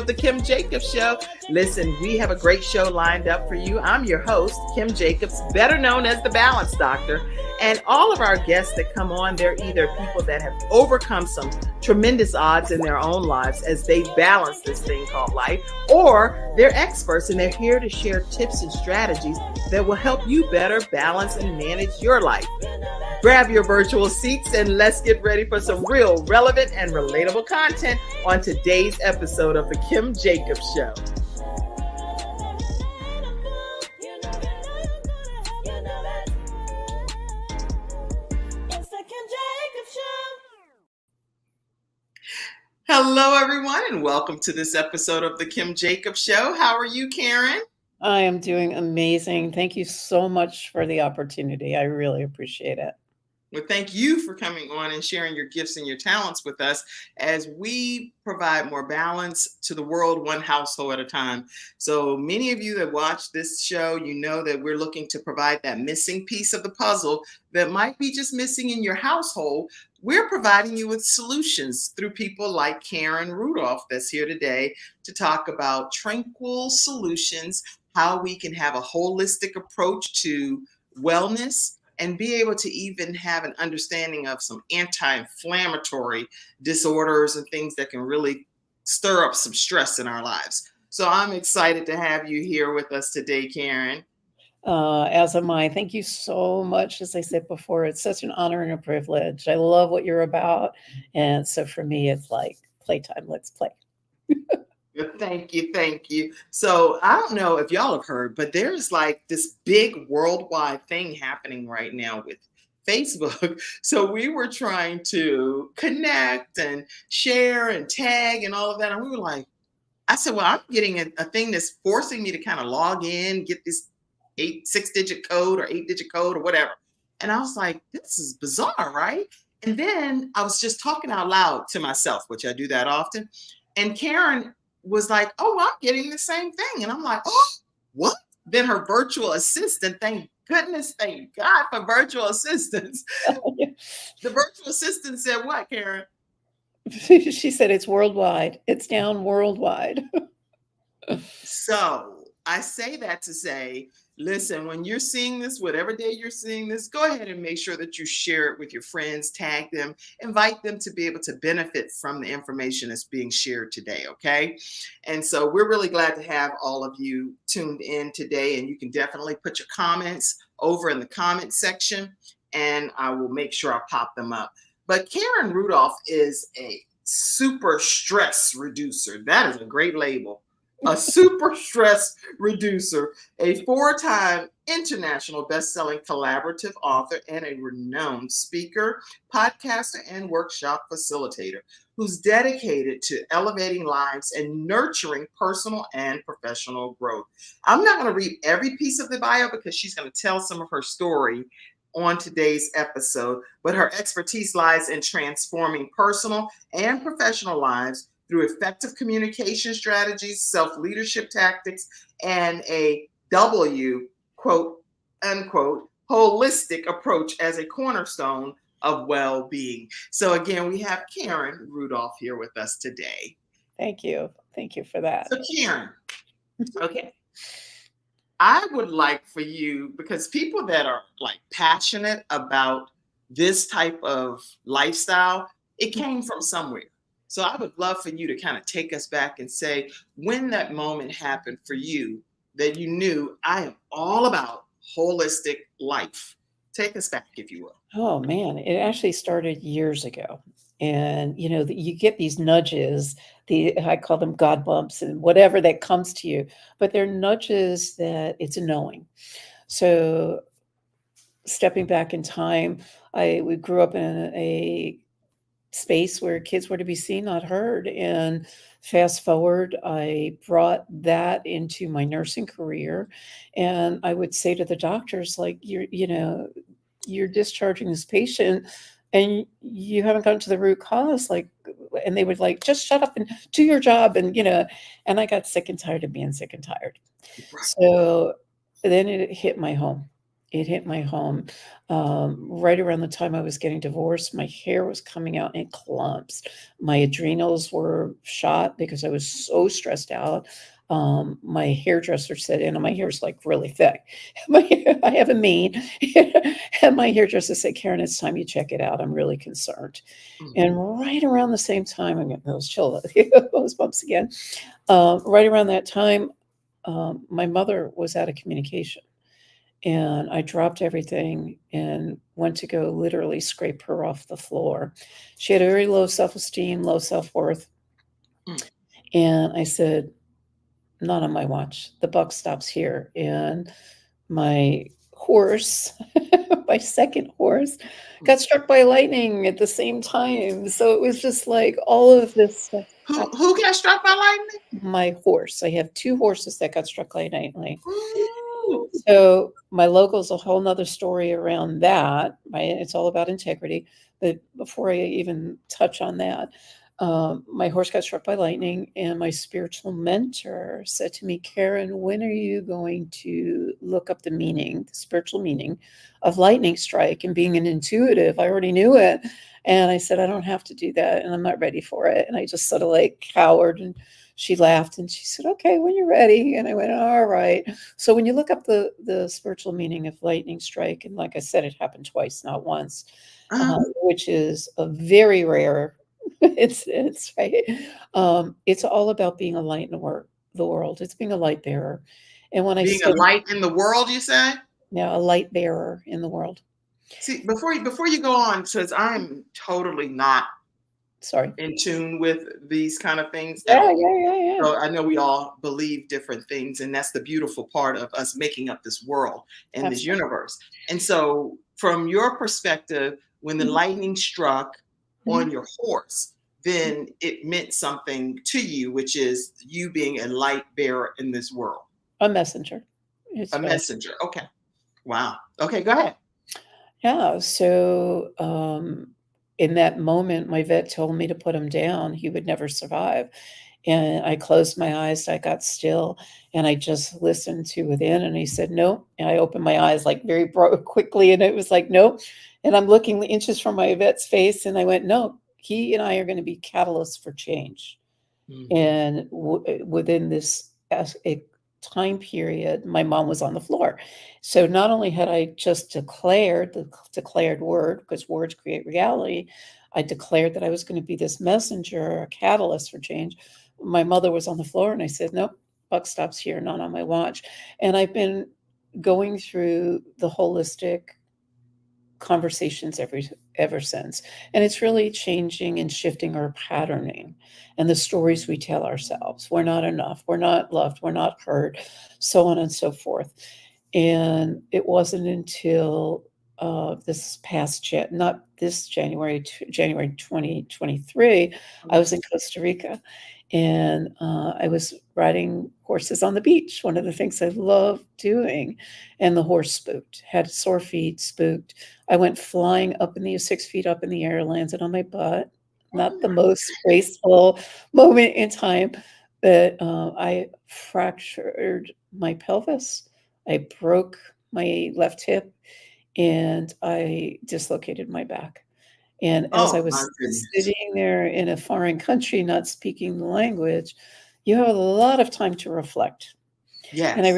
of the Kim Jacobs Show. Listen, we have a great show lined up for you. I'm your host, Kim Jacobs, better known as the Balance Doctor. And all of our guests that come on, they're either people that have overcome some tremendous odds in their own lives as they balance this thing called life, or they're experts and they're here to share tips and strategies that will help you better balance and manage your life. Grab your virtual seats and let's get ready for some real, relevant, and relatable content on today's episode of the Kim Jacobs Show. Hello, everyone, and welcome to this episode of the Kim Jacobs Show. How are you, Karen? I am doing amazing. Thank you so much for the opportunity. I really appreciate it. Well, thank you for coming on and sharing your gifts and your talents with us as we provide more balance to the world, one household at a time. So many of you that watch this show, you know that we're looking to provide that missing piece of the puzzle that might be just missing in your household. We're providing you with solutions through people like Karen Rudolf that's here today to talk about Tranquil SOULutions, how we can have a holistic approach to wellness and be able to even have an understanding of some anti-inflammatory disorders and things that can really stir up some stress in our lives. So I'm excited to have you here with us today, Karen. As am I. Thank you so much. As I said before, it's such an honor and a privilege. I love what you're about. And so for me, it's like playtime. Let's play. Thank you. Thank you. So I don't know if y'all have heard, but there's like this big worldwide thing happening right now with Facebook. So we were trying to connect and share and tag and all of that. And we were like, I said, well, I'm getting a thing that's forcing me to kind of log in, get this 6-digit code or 8-digit code or whatever. And I was like, this is bizarre, right? And then I was just talking out loud to myself, which I do that often. And Karen was like, oh, I'm getting the same thing. And I'm like, oh, what? Then her virtual assistant, thank goodness, thank God for virtual assistants. The virtual assistant said what, Karen? She said it's worldwide. It's down worldwide. So I say that to say, listen, when you're seeing this, whatever day you're seeing this, go ahead and make sure that you share it with your friends, tag them, invite them to be able to benefit from the information that's being shared today, okay? And so we're really glad to have all of you tuned in today, and you can definitely put your comments over in the comment section, and I will make sure I pop them up. But Karen Rudolf is a super stress reducer. That is a great label. A super stress reducer, a 4-time international best-selling collaborative author, and a renowned speaker, podcaster, and workshop facilitator who's dedicated to elevating lives and nurturing personal and professional growth. I'm not going to read every piece of the bio because she's going to tell some of her story on today's episode, but her expertise lies in transforming personal and professional lives through effective communication strategies, self-leadership tactics, and a quote unquote, holistic approach as a cornerstone of well-being. So again, we have Karen Rudolf here with us today. Thank you. Thank you for that. So Karen, okay. I would like for you, because people that are like passionate about this type of lifestyle, it came from somewhere. So I would love for you to kind of take us back and say when that moment happened for you that you knew I am all about holistic life. Take us back, if you will. Oh, man. It actually started years ago. And, you know, you get these nudges, I call them God bumps and whatever that comes to you, but they're nudges that it's a knowing. So stepping back in time, we grew up in a space where kids were to be seen, not heard. And fast forward, I brought that into my nursing career. And I would say to the doctors, like, you're discharging this patient and you haven't gotten to the root cause, and they would like, just shut up and do your job. And, and I got sick and tired of being sick and tired. Right. So then it hit my home. It hit my home. Right around the time I was getting divorced, my hair was coming out in clumps. My adrenals were shot because I was so stressed out. My hairdresser said, and my hair's like really thick. I have a mane. And my hairdresser said, Karen, it's time you check it out. I'm really concerned. Mhm. And right around the same time, I'm getting those those bumps again. Right around that time, my mother was out of communication. And I dropped everything and went to go literally scrape her off the floor. She had a very low self-esteem, low self-worth. Mm. And I said, not on my watch. The buck stops here. And my horse, my second horse, Mm. got struck by lightning at the same time. So it was just like all of this stuff happened. Who got struck by lightning? My horse. I have two horses that got struck by lightning. Ooh. So my logo's a whole nother story around that, right? It's all about integrity. But before I even touch on that, my horse got struck by lightning, and my spiritual mentor said to me, Karen, when are you going to look up the meaning, the spiritual meaning of lightning strike? And being an intuitive, I already knew it. And I said, I don't have to do that, and I'm not ready for it. And I just sort of like cowered, and she laughed and she said, okay, when you're ready. And I went, all right. So when you look up the spiritual meaning of lightning strike, and like I said, it happened twice, not once, Uh-huh. which is a very rare. It's right. It's all about being a light in the world. It's being a light bearer, and when I Being a say light in the world, you say? now a light bearer in the world, See, before you go on, since I'm totally not sorry. in tune with these kind of things at Yeah, all. yeah, yeah, yeah. So I know we all believe different things, and that's the beautiful part of us making up this world and this Absolutely. universe. And so, from your perspective, when the Mhm, lightning struck mhm, on your horse, mhm. then it meant something to you, which is you being a light bearer in this world, A messenger. a It's what I messenger. Okay. Wow. Okay, go ahead. Yeah, so, in that moment, my vet told me to put him down, he would never survive, and I closed my eyes, I got still, and I just listened to within, and he said, "Nope," and I opened my eyes, like, very quickly, and it was like, "Nope," and I'm looking inches from my vet's face, and I went, "No, he and I are gonna be catalysts for change." Mhm. And within this as a time period, my mom was on the floor. So not only had I just declared the declared word, because words create reality, I declared that I was going to be this messenger, a catalyst for change. My mother was on the floor, and I said, "Nope, buck stops here, not on my watch." And I've been going through the holistic conversations ever since, and it's really changing and shifting our patterning and the stories we tell ourselves. We're not enough, we're not loved, we're not heard, so on and so forth. And it wasn't until this past not this January, January 2023, I was in Costa Rica, and I was riding horses on the beach, one of the things I love doing, and the horse spooked, had sore feet, spooked. I went flying up in the 6 feet up in the air, landed on my butt. Oh Not the my most goodness. graceful moment in time, but, I fractured my pelvis, I broke my left hip, and I dislocated my back. And as I Oh my was goodness. sitting there in a foreign country, not speaking the language, you have a lot of time to reflect. And Yes.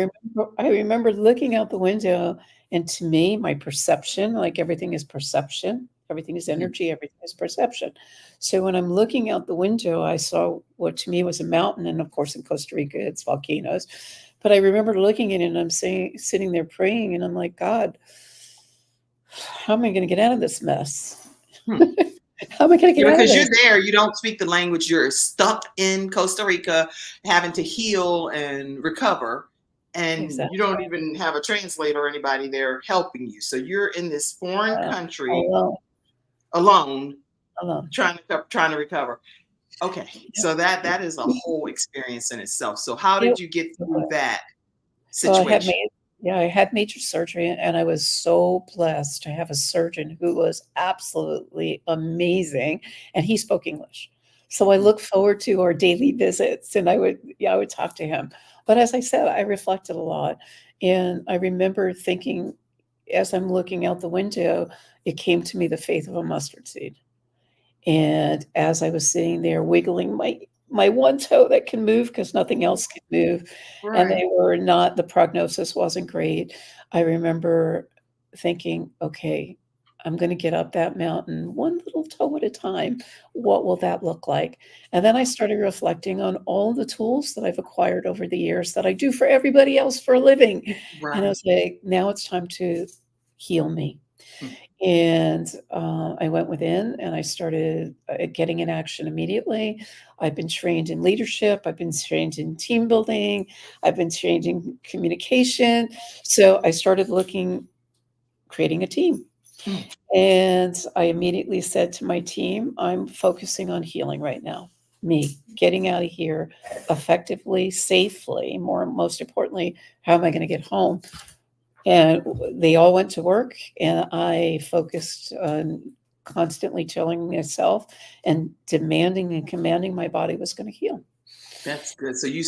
I remember looking out the window, and to me, my perception, like everything is perception, everything is Mhm. energy, everything is perception. So when I'm looking out the window, I saw what to me was a mountain, and of course, in Costa Rica, it's volcanoes. But I remember looking at it, and I'm saying, sitting there praying, and I'm like, God, how am I going to get out of this mess? Hmm. How am I going to Yeah, get out of because you're this? there, you don't speak the language, you're stuck in Costa Rica having to heal and recover, and you Exactly. don't even have a translator or anybody there helping you. So you're in this foreign country Alone, alone alone. trying to recover. Okay. Yep. So that is a whole experience in itself. So how Yep. did you get through that Well, situation? I had major surgery, and I was so blessed to have a surgeon who was absolutely amazing, and he spoke English. So I Mm. look forward to our daily visits, and I would talk to him. But as I said, I reflected a lot, and I remember thinking as I'm looking out the window, it came to me the faith of a mustard seed. And as I was sitting there wiggling my one toe that can move because nothing else can move, and Right. they were not, the prognosis wasn't great. I remember thinking, okay, I'm going to get up that mountain one little toe at a time. What will that look like? And then I started reflecting on all the tools that I've acquired over the years that I do for everybody else for a living. And I Right. was like, now it's time to heal me. Mm. And I went within and I started getting in action immediately. I've been trained in leadership. I've been trained in team building. I've been trained in communication. So I started creating a team. Mm. And I immediately said to my team, I'm focusing on healing right now. Me getting out of here effectively, safely, most importantly, how am I going to get home? And they all went to work, and I focused on constantly telling myself and demanding and commanding my body was going to heal. That's good. So you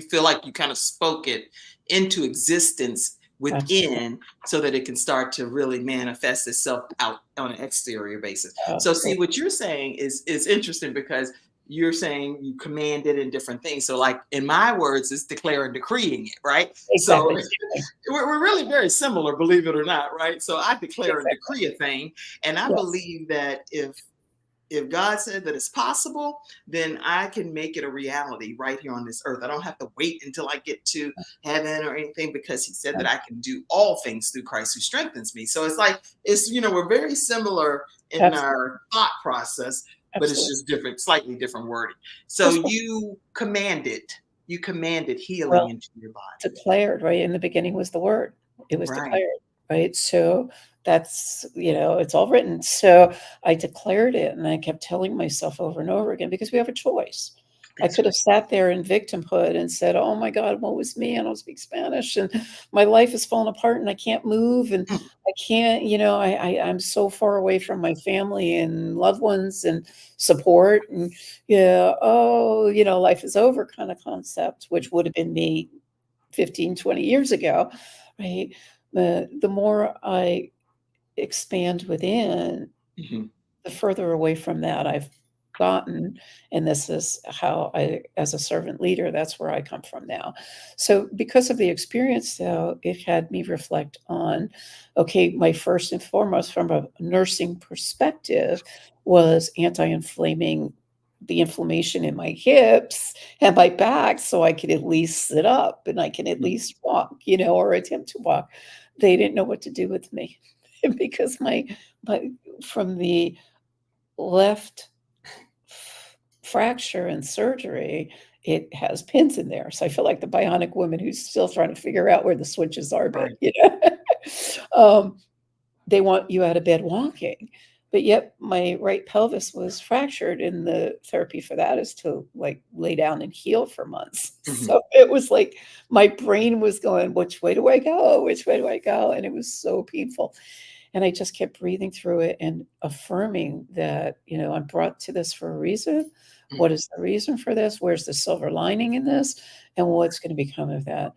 feel like you kind of spoke it into existence Absolutely. within so that it can start to really manifest itself out on an exterior basis. So see Absolutely. what you're saying is interesting because you're saying you command it in different things. So like in my words, it's declare and decreeing it, right? So Exactly. Same thing. we're really very similar, believe it or not, right? So I declare and Exactly. decree a thing, and I Yes. believe that if God said that it's possible, then I can make it a reality right here on this earth. I don't have to wait until I get to heaven or anything because He said that Yeah. I can do all things through Christ who strengthens me. So it's like, we're very similar in Absolutely. our thought process, but it's Absolutely. just different, slightly different wording. So That's what you commanded healing well into your body. declared, right? In the beginning was the word. It was Right. declared, right? So that's, it's all written. So I declared it and I kept telling myself over and over again because we have a choice. I That's could right. have sat there in victimhood and said, "Oh my God, what was me? I don't speak Spanish and my life is falling apart and I can't move and Mm. I can't, I'm so far away from my family and loved ones and support and yeah, oh, life is over kind of concept, which would have been me 15, 20 years ago, right? The more I expand within, Mhm. the further away from that I've gotten. And this is how as a servant leader, that's where I come from now. So, because of the experience, though, it had me reflect on okay, my first and foremost, from a nursing perspective, was anti inflaming the inflammation in my hips and my back so I could at least sit up and I can at Mm. least walk, or attempt to walk. They didn't know what to do with me because my from the left fracture and surgery, it has pins in there. So I feel like the bionic woman who's still trying to figure out where the switches are, but Right. um, they want you out of bed walking. But yet my right pelvis was fractured, and the therapy for that is to like lay down and heal for months. Mhm. So it was like my brain was going, which way do I go? Which way do I go? And it was so painful. And I just kept breathing through it and affirming that, I'm brought to this for a reason. Mm. What is the reason for this? Where's the silver lining in this? And what's going to become of that?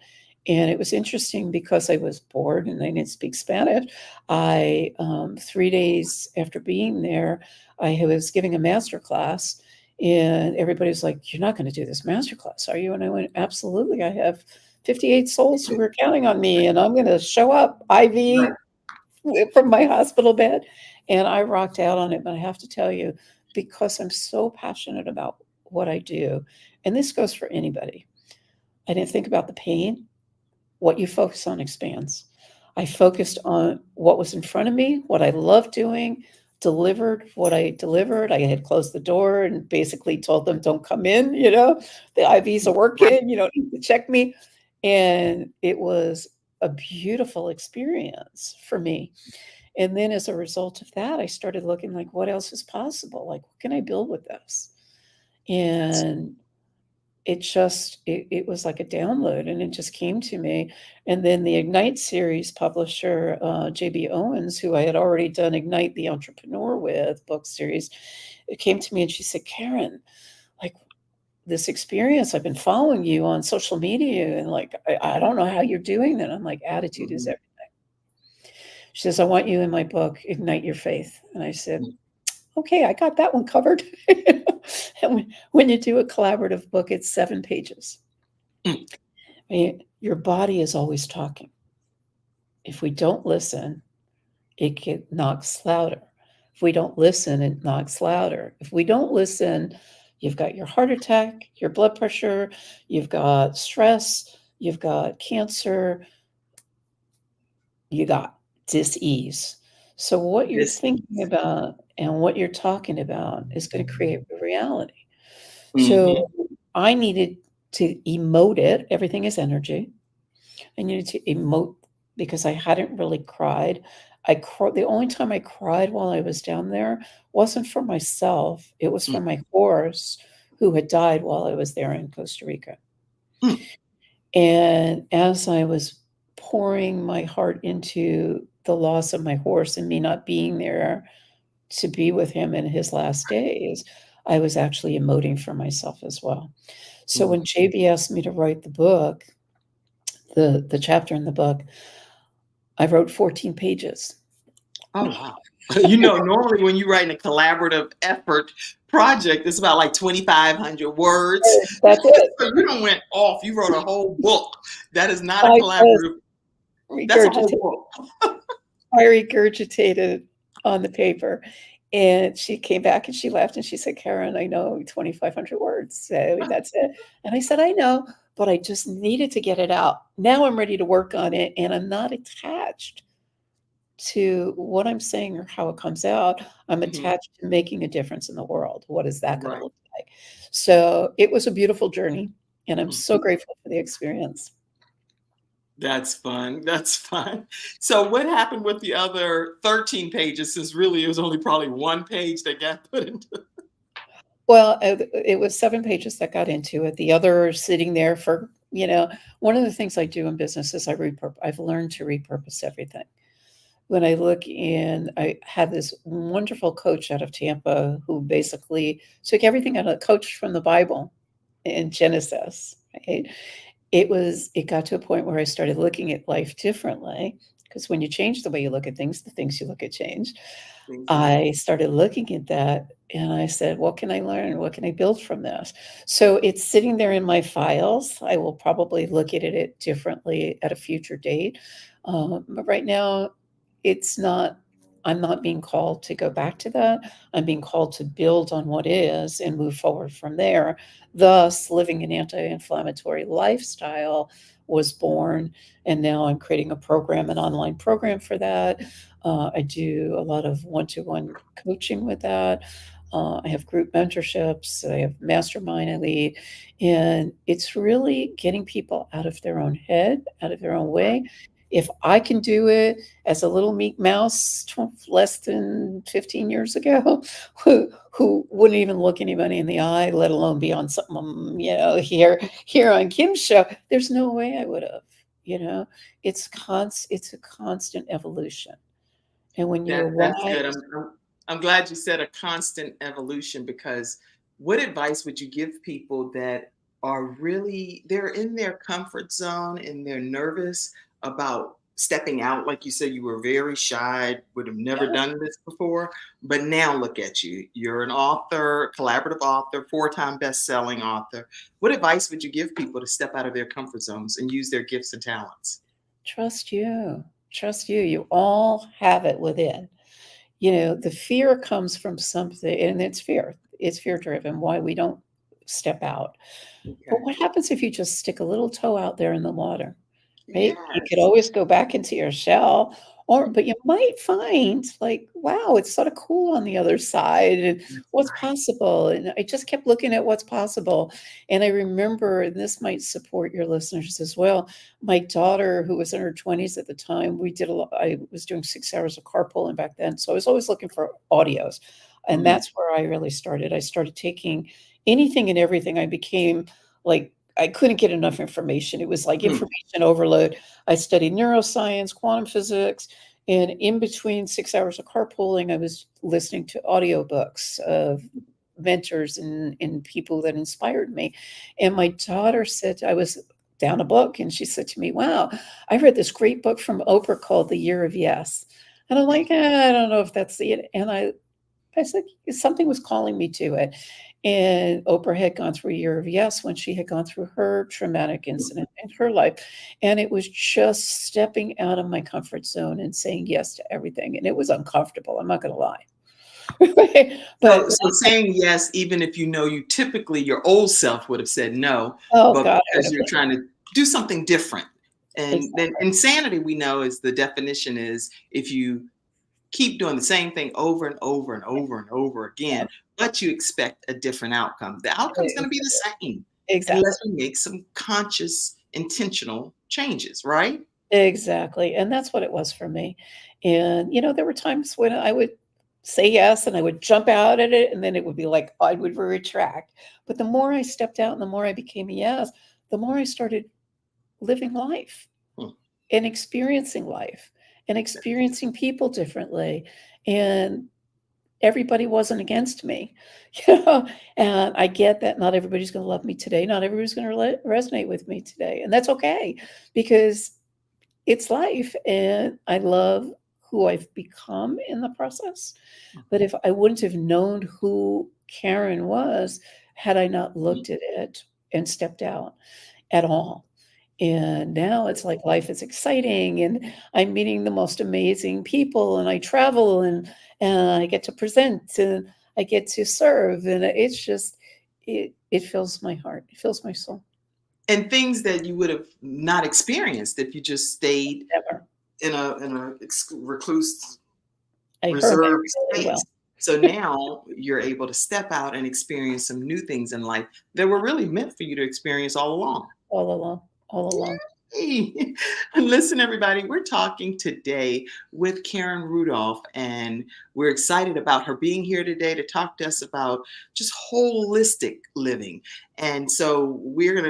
And it was interesting because I was bored and I didn't speak Spanish. 3 days after being there, I was giving a master class, and everybody was like, "You're not going to do this master class, are you?" And I went, "Absolutely. I have 58 souls who are counting on me, and I'm going to show up Right. IV from my hospital bed." And I rocked out on it, but I have to tell you, because I'm so passionate about what I do, and this goes for anybody, I didn't think about the pain. What you focus on expands. I focused on what was in front of me, what I loved doing, delivered what I delivered. I had closed the door and basically told them, "Don't come in, the IVs are Right. working, you don't need to check me." And it was a beautiful experience for me. And then as a result of that, I started looking like, what else is possible? Like, what can I build with this? And it was like a download, and it just came to me. And then the Ignite series publisher, JB Owens, who I had already done Ignite the Entrepreneur with book series, it came to me and she said, "Karen, like, this experience, I've been following you on social media, and like I don't know how you're doing that." I'm like, attitude is Mhm. everything. She says, I want you in my book, Ignite Your Faith. And I said, Mm, okay, I got that one covered. And when you do a collaborative book, it's 7 pages. mm, Your body is always talking. If we don't listen, it knocks louder. If we don't listen, it knocks louder. If we don't listen, you've got your heart attack, your blood pressure, you've got stress, you've got cancer, you got dis-ease. So what you're this thinking is. about and what you're talking about is going to create a reality. Mm-hmm. So I needed to emote it. Everything is energy. I needed to emote because I hadn't really cried. The only time I cried while I was down there wasn't for myself. It was for Mm, my horse who had died while I was there in Costa Rica. mm, And as I was pouring my heart into the loss of my horse and me not being there to be with him in his last days, I was actually emoting for myself as well. So mm. when JB asked me to write the book, the chapter in the book, I wrote 14 pages. Oh wow. Normally when you write in a collaborative effort project, it's about like 2,500 words. That's it. So you don't went off. You wrote a whole book. That is not a I just collaborative. That's a whole regurgitated. book. I regurgitated on the paper. And she came back and she laughed and she said, Karen, I know 2,500 words. So that's it. And I said, I know, but I just needed to get it out. Now I'm ready to work on it. And I'm not attached to what I'm saying or how it comes out. I'm Mhm. attached to making a difference in the world. What is that going to Right. look like? So it was a beautiful journey. And I'm Mm. so grateful for the experience. That's fun. That's fun. So what happened with the other 13 pages, since really it was only probably one page that got put into. Well, it was 7 pages that got into it. The other sitting there for, one of the things I do in business is I've learned to repurpose everything. When I look in, I had this wonderful coach out of Tampa who basically took everything out of coach from the Bible in Genesis, right? It got to a point where I started looking at life differently because when you change the way you look at things, the things you look at change. I Exactly. started looking at that and I said, what can I learn? What can I build from this? So it's sitting there in my files. I will probably look at it differently at a future date. But right now, I'm not being called to go back to that. I'm being called to build on what is and move forward from there. Thus, living an anti inflammatory lifestyle was born. And now I'm creating an online program for that. I do a lot of one-to-one coaching with that. I have group mentorships. I have mastermind I lead, and it's really getting people out of their own head, out of their own way. If I can do it as a little meek mouse less than 15 years ago, who wouldn't even look anybody in the eye, let alone be on something, here on Kim's show, there's no way I would have. It's a constant evolution. And when you're That's good. wise, I'm glad you said a constant evolution, because what advice would you give people that are really they're in their comfort zone and they're nervous about stepping out? Like you said, you were very shy, would have never yeah, done this before, but now look at you. You're an author, collaborative author, 4-time best-selling author. What advice would you give people to step out of their comfort zones and use their gifts and talents? trust you. Trust you. You all have it within. The fear comes from something, and it's fear. It's fear driven, why we don't step out. But Okay. what happens if you just stick a little toe out there in the water? Right? You could Yes. always go back into your shell, but you might find like, wow, it's sort of cool on the other side and That's what's right. possible. And I just kept looking at what's possible. And I remember, and this might support your listeners as well. My daughter, who was in her 20s at the time, I was doing 6 hours of carpooling back then. So I was always looking for audios. And Mm, that's where I really started. I started taking anything and everything. I became like I couldn't get enough information. It was like mm. information overload. I studied neuroscience, quantum physics, and in between 6 hours of carpooling, I was listening to audiobooks of mentors and people that inspired me. And my daughter said, I was down a book, and she said to me, wow, I read this great book from Oprah called The Year of Yes. And I'm like, I don't know if that's it. And I said something was calling me to it. And Oprah had gone through a year of yes when she had gone through her traumatic incident in her life. And it was just stepping out of my comfort zone and saying yes to everything. And it was uncomfortable. I'm not going to lie. So, But so saying yes, even if you know you typically your old self would have said no, oh but God, I would because have you're trying to do something different. And then exactly. insanity, we know, is the definition is if you keep doing the same thing over and over and over and over Yeah, again, but you expect a different outcome. The outcome's going to be the same unless exactly. we make some conscious, intentional changes, right? Exactly, and that's what it was for me, and, there were times when I would say yes, and I would jump out at it, and then it would be like I would retract, but the more I stepped out and the more I became a yes, the more I started living life Hmm. and experiencing people differently, and everybody wasn't against me, you know, and I get that not everybody's gonna love me today, not everybody's gonna resonate with me today, and that's okay because it's life, and I love who I've become in the process, but if I wouldn't have known who Karen was had I not looked at it and stepped out at all. And now it's like life is exciting, and I'm meeting the most amazing people, and I travel, and I get to present, and I get to serve, and it's just it fills my heart. It fills my soul. And things that you would have not experienced if you just stayed Ever. in a recluse, I hermit reserved really space. well. So now you're able to step out and experience some new things in life that were really meant for you to experience all along. All along, all along. Hey, listen, everybody, we're talking today with Karen Rudolf, and we're excited about her being here today to talk to us about just holistic living. And so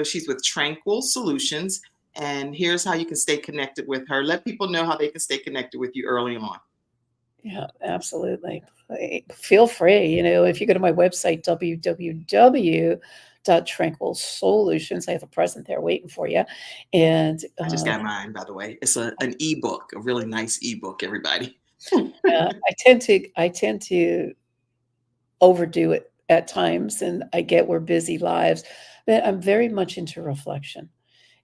she's with Tranquil Solutions, and here's how you can stay connected with her. Let people know how they can stay connected with you early on. Yeah, absolutely. Feel free, if you go to my website, www.tranquilsolutions, I have a present there waiting for you. And I just got mine, by the way. It's an ebook, a really nice ebook, everybody. I tend to overdo it at times, and I get we're busy lives, but I'm very much into reflection.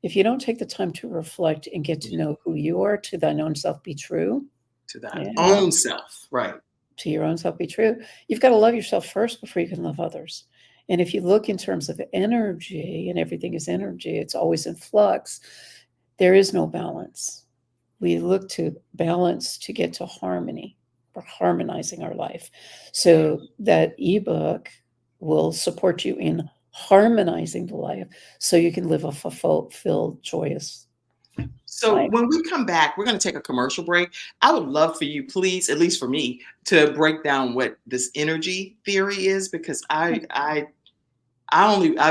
If you don't take the time to reflect and get to know who you are, to thine own self be true, To that yeah, own self, right? to your own self be true, you've got to love yourself first before you can love others. And if you look in terms of energy, and everything is energy, it's always in flux, there is no balance. We look to balance to get to harmony. We're harmonizing our life. So that ebook will support you in harmonizing the life so you can live a fulfilled, joyous So life. when we come back, we're going to take a commercial break. I would love for you, please, at least for me, to break down what this energy theory is, because I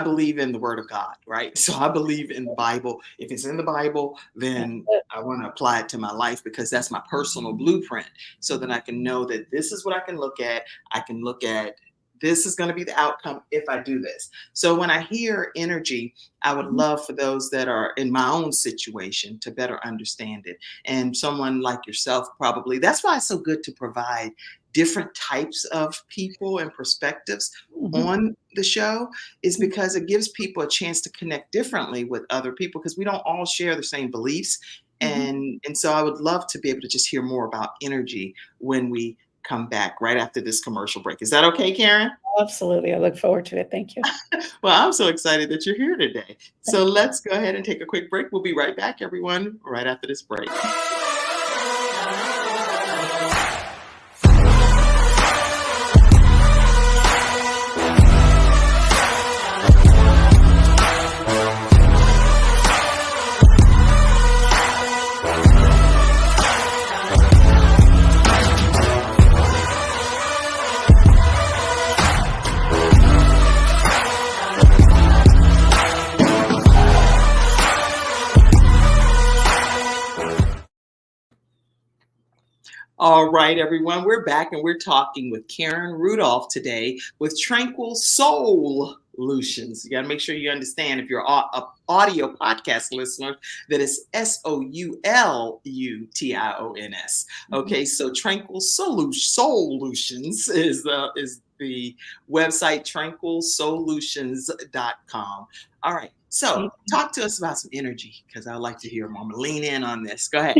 believe in the Word of God, right? So I believe in the Bible. If it's in the Bible, then I want to apply it to my life because that's my personal blueprint, so that I can know that this is what I can look at. I can look at this is going to be the outcome if I do this. So when I hear energy, I would love for those that are in my own situation to better understand it. And someone like yourself, probably. That's why it's so good to provide different types of people and perspectives Mhm. on the show, is Mhm. because it gives people a chance to connect differently with other people because we don't all share the same beliefs. Mhm. And so I would love to be able to just hear more about energy when we come back right after this commercial break. Is that okay, Karen? Absolutely. I look forward to it. Thank you. Well, I'm so excited that you're here today. So Thank you. let's go ahead and take a quick break. We'll be right back, everyone, right after this break. All right, everyone, we're back and we're talking with Karen Rudolph today with Tranquil Soul. SOULutions. You got to make sure you understand if you're a audio podcast listener that it's SOULutions. Mhm. Okay, so Tranquil SOULutions is the website, tranquilsolutions.com. All right. So talk to us about some energy because I like to hear more. I'm gonna lean in on this. Go ahead.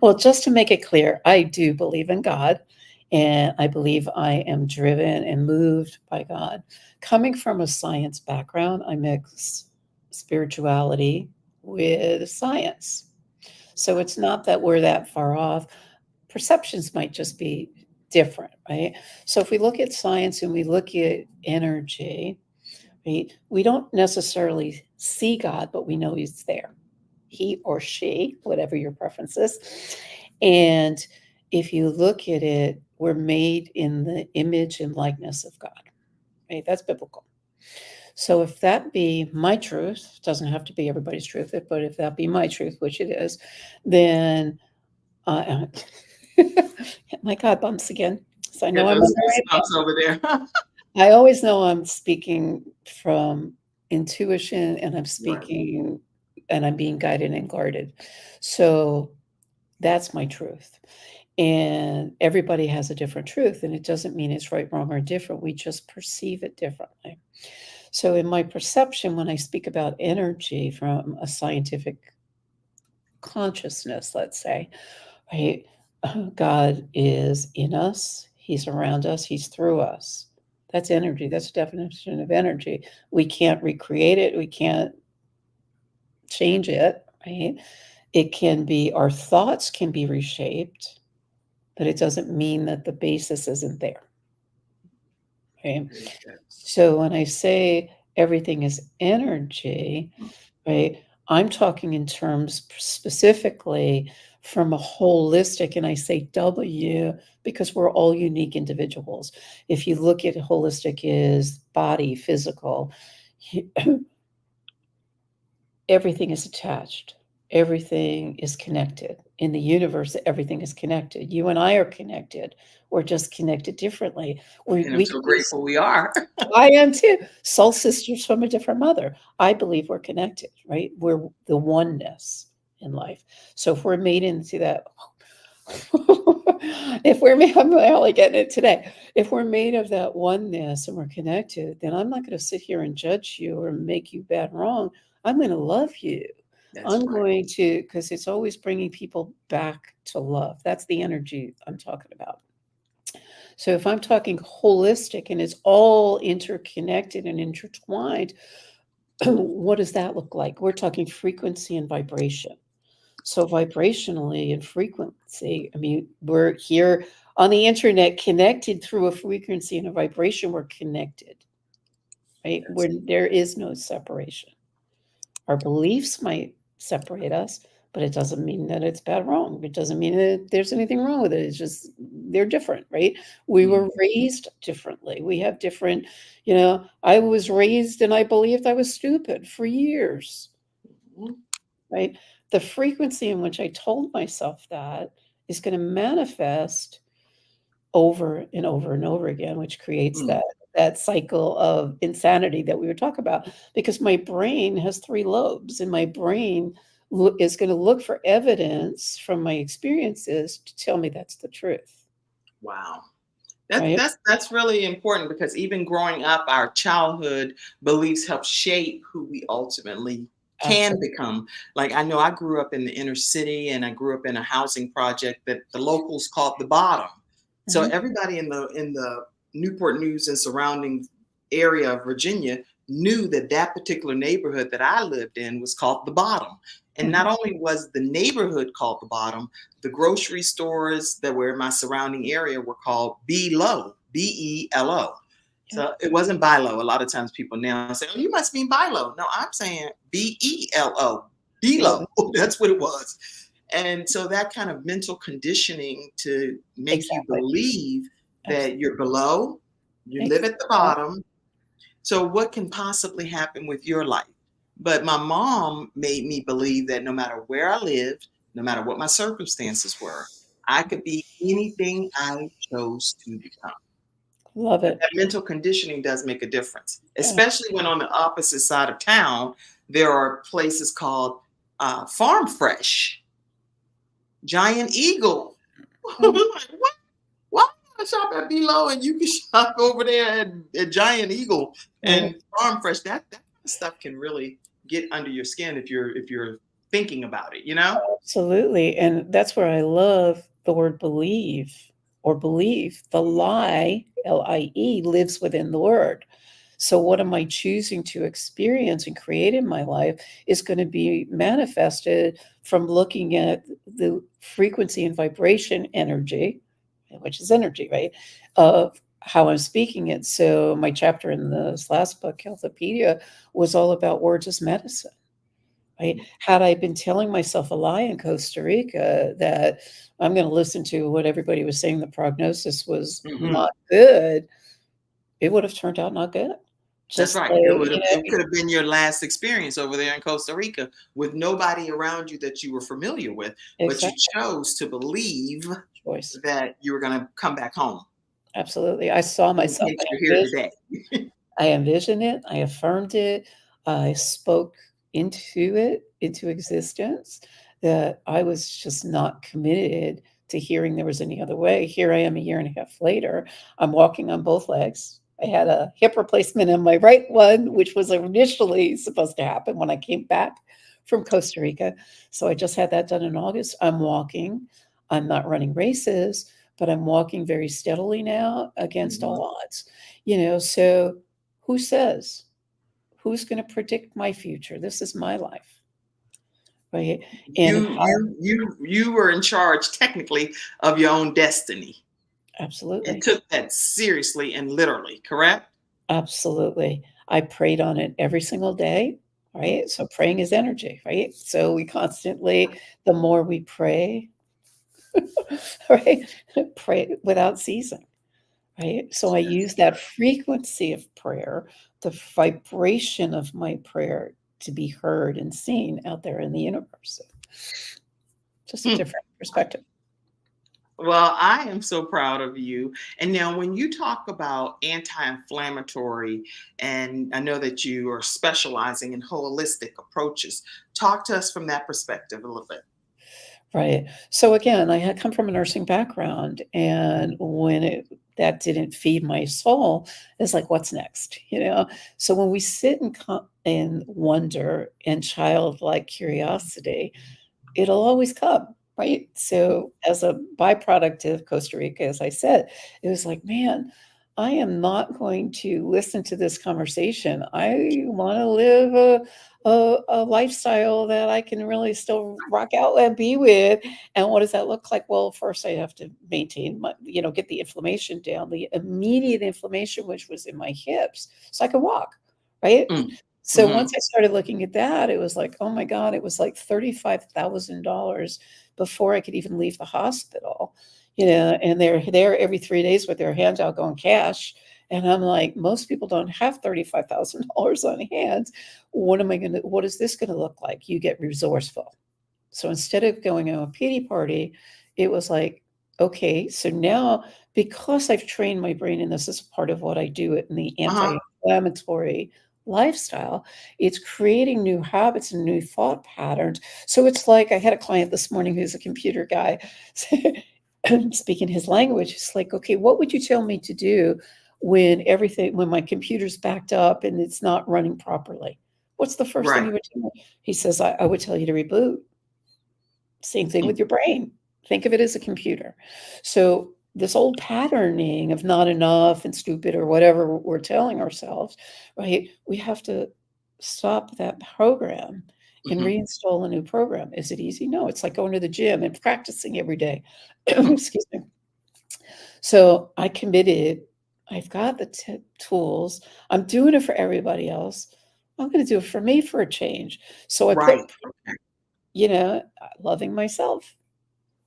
Well, just to make it clear, I do believe in God, and I believe I am driven and moved by God. Coming from a science background, I mix spirituality with science. So it's not that we're that far off. Perceptions might just be different, right? So if we look at science and we look at energy, right, we don't necessarily see God, but we know He's there. He or she, whatever your preference is. And if you look at it, we're made in the image and likeness of God, right? That's biblical. So if that be my truth, doesn't have to be everybody's truth, but if that be my truth, which it is, then uh, my God bumps again. So I know Get I'm those on the right. goosebumps over there. I always know I'm speaking from intuition and I'm Right. speaking and I'm being guided and guarded. So that's my truth. And everybody has a different truth, and it doesn't mean it's right, wrong, or different. We just perceive it differently. So, in my perception, when I speak about energy from a scientific consciousness, let's say, right, God is in us, He's around us, He's through us. That's energy. That's a definition of energy. We can't recreate it, we can't change it, right? It can be, our thoughts can be reshaped, but it doesn't mean that the basis isn't there. Okay. Very good. So when I say everything is energy, right, I'm talking in terms specifically from a holistic, and I say W because we're all unique individuals. If you look at holistic is body, physical, everything is attached. Everything is connected. In the universe, everything is connected. You and I are connected. We're just connected differently. And I'm We so could be, grateful we are. I am too. Soul sisters from a different mother. I believe we're connected, right? We're the oneness in life. So if we're made into that, if we're made, I'm only getting it today. If we're made of that oneness and we're connected, then I'm not going to sit here and judge you or make you bad wrong. I'm going to love you. That's I'm right. going to, because it's always bringing people back to love. That's the energy I'm talking about. So if I'm talking holistic and it's all interconnected and intertwined, what does that look like? We're talking frequency and vibration. So vibrationally and frequency, I mean, we're here on the internet connected through a frequency and a vibration. We're connected, right? That's Where there is no separation. Our beliefs might separate us, but it doesn't mean that it's bad wrong. It doesn't mean that there's anything wrong with it. It's just they're different, right? We mm, were raised differently. We have different, I was raised and I believed I was stupid for years, mm, right? The frequency in which I told myself that is going to manifest over and over and over again, which creates mm. that cycle of insanity that we were talking about. Because my brain has 3 lobes, and my brain is going to look for evidence from my experiences to tell me that's the truth, Wow. That's right? that's that's really important because even growing up, our childhood beliefs help shape who we ultimately can Absolutely. become. Like I know I grew up in the inner city and I grew up in a housing project that the locals called the bottom. So Mhm, everybody in the Newport News and surrounding area of Virginia knew that that particular neighborhood that I lived in was called the bottom. And not mhm. only was the neighborhood called the bottom, the grocery stores that were in my surrounding area were called below, Belo. Yeah. So it wasn't Bilo. A lot of times people now say, "Oh, you must mean Bilo." No, I'm saying Belo, Love Belo. it. That's what it was. And so that kind of mental conditioning to make you Exactly. believe that Absolutely. you're below, you live at the Exactly. bottom. So what can possibly happen with your life? But my mom made me believe that no matter where I lived, no matter what my circumstances were, I could be anything I chose to become. Love But it. that mental conditioning does make a difference, Yeah. especially when on the opposite side of town, there are places called Farm Fresh, Giant Eagle. Mm, Like, what? Why not shop at Below and you can shop over there at Giant Eagle right. and Farm Fresh? That kind of stuff can really get under your skin if you're thinking about it, you know? Absolutely, and that's where I love the word believe or believe. The lie, Lie, lives within the word. So what am I choosing to experience and create in my life is going to be manifested from looking at the frequency and vibration energy, which is energy, right? Of how I'm speaking it. So my chapter in this last book, Healthopedia, was all about words as medicine. Right? Had I been telling myself a lie in Costa Rica that I'm going to listen to what everybody was saying, the prognosis was Hmm. not good, it would have turned out not good. That's Just right. like, It could have been your last experience over there in Costa Rica with nobody around you that you were familiar with, but you exactly, chose to believe choice. that you were going to come back home Absolutely. I saw in myself. case you're here today. I envisioned it. I affirmed it. I spoke into it, into existence, that I was just not committed to hearing there was any other way. Here I am a year and a half later. I'm walking on both legs. I had a hip replacement in my right one, which was initially supposed to happen when I came back from Costa Rica. So I just had that done in August. I'm walking. I'm not running races, but I'm walking very steadily now against Mhm. all odds. So who says? Who's gonna predict my future? This is my life, right? And You were in charge technically of your own destiny and absolutely, took that seriously and literally, correct? absolutely. I prayed on it every single day, right? So praying is energy, right? So we constantly, the more we pray, right? Pray without ceasing, right? So I use that frequency of prayer, the vibration of my prayer to be heard and seen out there in the universe. Just a Hmm. different perspective. Well, I am so proud of you. And now, when you talk about anti inflammatory, and I know that you are specializing in holistic approaches, talk to us from that perspective a little bit. Right. So again, I had come from a nursing background, and when that didn't feed my soul, it's like, what's next? So when we sit and wonder and childlike curiosity, it'll always come, right? So as a byproduct of Costa Rica, as I said, it was like, man, I am not going to listen to this conversation. I want to live a lifestyle that I can really still rock out and be with. And what does that look like? Well, first I have to maintain get the inflammation down, the immediate inflammation, which was in my hips, so I could walk, right? Mm. So Hmm. once I started looking at that, it was like, oh my God, it was like $35,000 before I could even leave the hospital, and they're there every 3 days with their hands out going cash. And I'm like, most people don't have $35,000 on hand. What is this going to look like? You get resourceful. So instead of going to a pity party, it was like, okay, so now because I've trained my brain, and this is part of what I do in the Uh-huh. anti-inflammatory lifestyle, it's creating new habits and new thought patterns. So it's like I had a client this morning who's a computer guy speaking his language. It's like, okay, what would you tell me to do when my computer's backed up and it's not running properly? What's the first thing Right. you would tell me? He says, I would tell you to reboot. Same thing Mm. with your brain. Think of it as a computer. So this old patterning of not enough and stupid or whatever we're telling ourselves, right? We have to stop that program and Mhm. reinstall a new program. Is it easy? No, it's like going to the gym and practicing every day. Mm. Excuse me. So I committed. I've got the tools. I'm doing it for everybody else. I'm going to do it for me for a change. So I Right. put, Okay. loving myself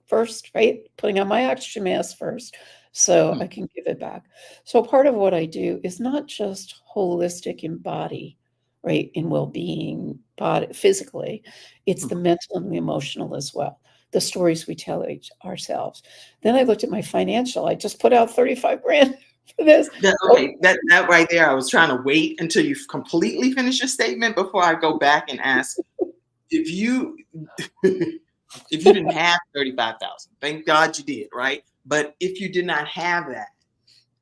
first, right? Putting on my oxygen mask first so Mm. I can give it back. So part of what I do is not just holistic in body, right? In well-being, body physically. It's the Mhm. mental and the emotional as well. The stories we tell ourselves. Then I looked at my financial. I just put out 35 grand This. Oh, Okay, that right there, I was trying to wait until you completely finish your statement before I go back and ask if you if you didn't have 35,000. Thank God you did, right? But if you did not have that,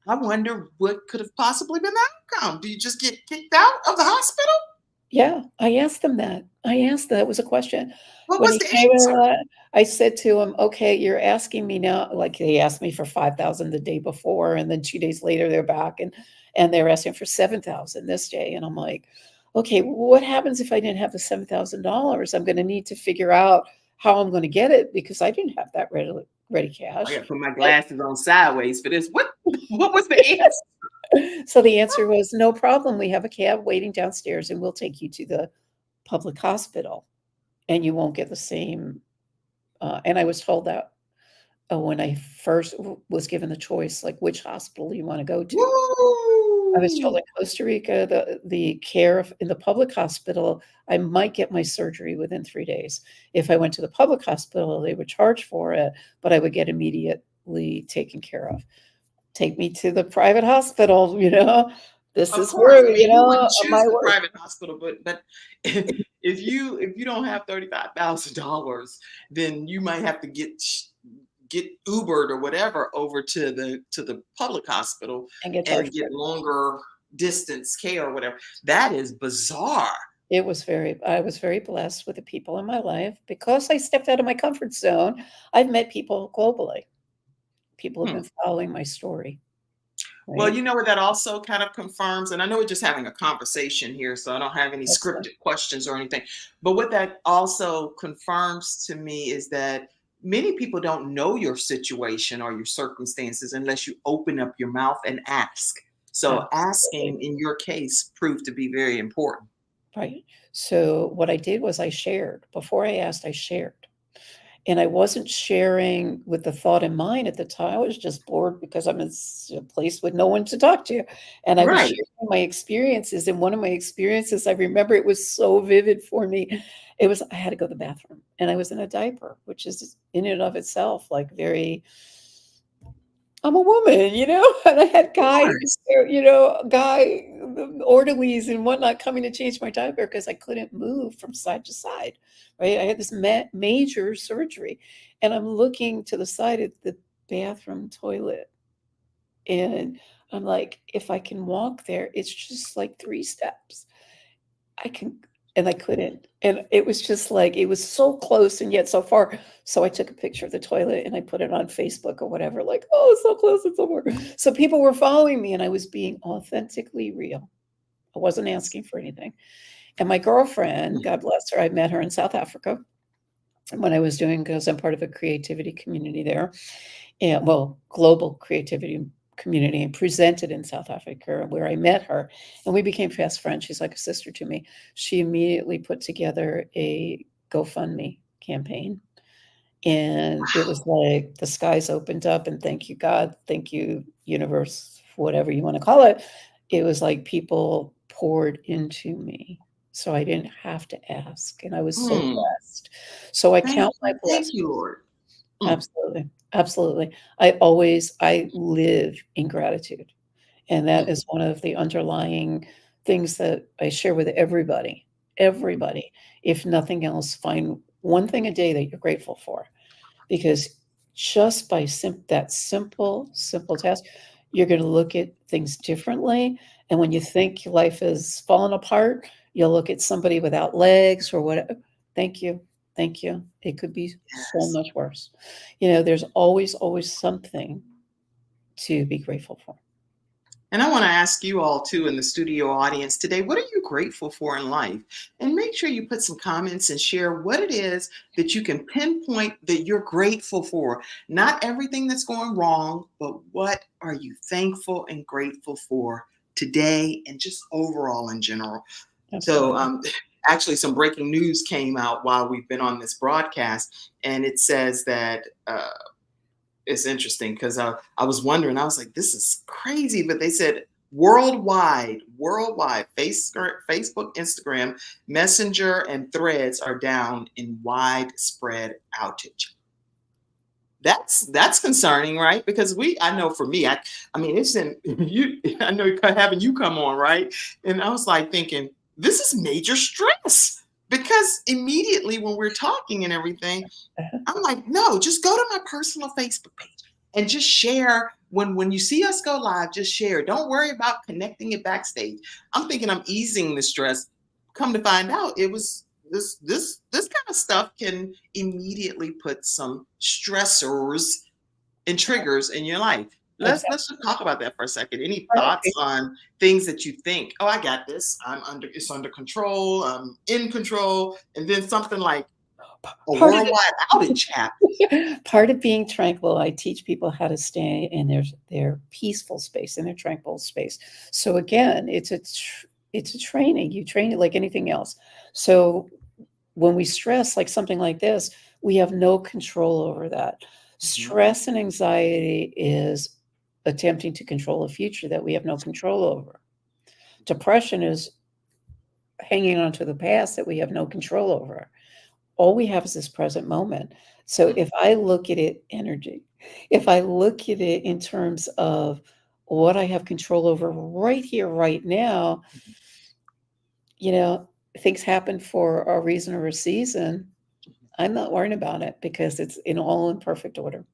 I wonder what could have possibly been the outcome. Do you just get kicked out of the hospital? yeah, I asked them that. I asked that. It was a question. What When was he the came in, answer? I said to him, "Okay, you're asking me now." Like they asked me for 5,000 the day before, and then 2 days later they're back and they're asking for 7,000 this day. And I'm like, okay, what happens if I didn't have the $7,000? I'm going to need to figure out how I'm going to get it because I didn't have that ready I cash. gotta put my glasses on sideways for this. What was the answer? So the answer was no problem. We have a cab waiting downstairs, and we'll take you to the public hospital, and you won't get the same. And I was told that when I first was given the choice, like which hospital you want to go to. I was told Woo! in Costa Rica, the care in the public hospital, I might get my surgery within 3 days. If I went to the public hospital, they would charge for it, but I would get immediately taken care of. Take me to the private hospital, this Of is course. I where, mean, you wouldn't choose my the work. private hospital, but if you don't have $35,000, then you might have to get Ubered or whatever over to the public hospital And get and charged get for it. longer distance care or whatever. That is bizarre. I was very blessed with the people in my life. Because I stepped out of my comfort zone, I've met people globally. People have Hmm. been following my story, Well, right? you know what that also kind of confirms, and I know we're just having a conversation here, so I don't have any That's scripted questions or anything. But what that also confirms to me is that many people don't know your situation or your circumstances unless you open up your mouth and ask. So absolutely, asking in your case proved to be very important. right. So what I did was I shared. Before I asked, I shared. And I wasn't sharing with the thought in mind at the time. I was just bored because I'm in a place with no one to talk to. And I was Right. sharing my experiences. And one of my experiences, I remember it was so vivid for me. It was I had to go to the bathroom and I was in a diaper, which is in and of itself like very I'm a woman, and I had Of guys, course. orderlies and whatnot coming to change my diaper because I couldn't move from side to side, right? I had this major surgery, and I'm looking to the side of the bathroom toilet, and I'm like, if I can walk there, it's just like 3 steps. I can and I couldn't, and it was just like it was so close and yet so far, so I took a picture of the toilet and I put it on Facebook or whatever, like, "Oh, it's so close, it's so far." So people were following me and I was being authentically real. I wasn't asking for anything, and my girlfriend, God bless her, I met her in South Africa when I was doing because 'cause I'm part of a creativity community there, and well, global creativity community and presented in South Africa where I met her and we became fast friends. She's like a sister to me. She immediately put together a GoFundMe campaign. And it was like the skies opened up and thank you, God, thank you, universe, whatever you want to call it. It was like people poured into me. So I didn't have to ask. And I was so Hmm. blessed. So I count my Thank blessings. you, Lord. Mm. Absolutely, absolutely. I live in gratitude, and that Mm. is one of the underlying things that I share with everybody. Everybody, if nothing else, find one thing a day that you're grateful for, because just by that simple task, you're gonna look at things differently, and when you think life is falling apart, you'll look at somebody without legs or whatever. Thank you, thank you. It could be so Yes. much worse. There's always something to be grateful for. And I want to ask you all too in the studio audience today, what are you grateful for in life? And make sure you put some comments and share what it is that you can pinpoint that you're grateful for. Not everything that's going wrong, but what are you thankful and grateful for today and just overall in general? So, Absolutely. actually, some breaking news came out while we've been on this broadcast, and it says that it's interesting because I was wondering, I was like, this is crazy. But they said worldwide, Facebook, Instagram, Messenger, and Threads are down in widespread outage. That's concerning, right? Because I know for me, I mean, it's in you. I know having you come on, right? And I was like thinking, this is major stress because immediately when we're talking and everything, Uh-huh. I'm like, no, just go to my personal Facebook page and just share. When you see us go live, just share. Don't worry about connecting it backstage. I'm thinking I'm easing the stress. Come to find out, it was this kind of stuff can immediately put some stressors and triggers in your life. Let's Exactly. just talk about that for a second. Any Part of thoughts being on things that you think, oh, I got this. It's under control. I'm in control. And then something like a part of worldwide outage happens. it part of being tranquil, I teach people how to stay in their peaceful space, in their tranquil space. So again, it's a training. You train it like anything else. So when we stress like something like this, we have no control over that. Mhm. Stress and anxiety is attempting to control a future that we have no control over. Depression is hanging on to the past that we have no control over. All we have is this present moment. So Mm. if I look at it energy, if I look at it in terms of what I have control over right here, right now, you know, things happen for a reason or a season. I'm not worrying about it because it's in all in perfect order.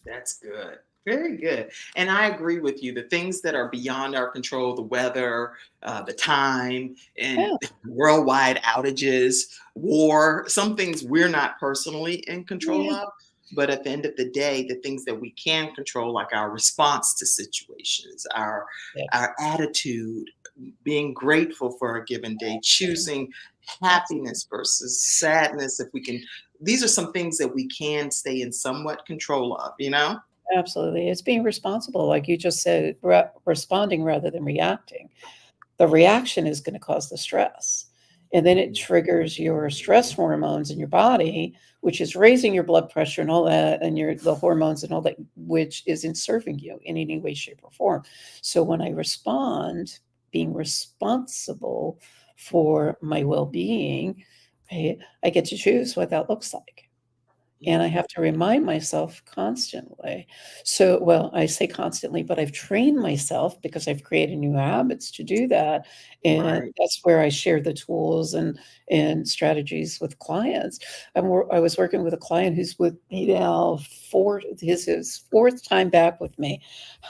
That's good. Very good. And I agree with you. The things that are beyond our control, the weather, the time, and Yeah, worldwide outages, war, some things we're not personally in control yeah, of. But at the end of the day, the things that we can control, like our response to situations, yeah, our attitude, being grateful for a given day, choosing absolutely. happiness versus sadness, if we can, these are some things that we can stay in somewhat control of, you know? Absolutely. It's being responsible, like you just said, responding rather than reacting. The reaction is going to cause the stress. And then it triggers your stress hormones in your body, which is raising your blood pressure and all that, and the hormones and all that, which isn't serving you in any way, shape, or form. So when I respond, being responsible for my well-being, I get to choose what that looks like. And I Mhm. have to remind myself constantly. So, well, I say constantly, but I've trained myself because I've created new habits to do that. And Right. that's where I share the tools and strategies with clients. I was working with a client who's with me now his fourth time back with me.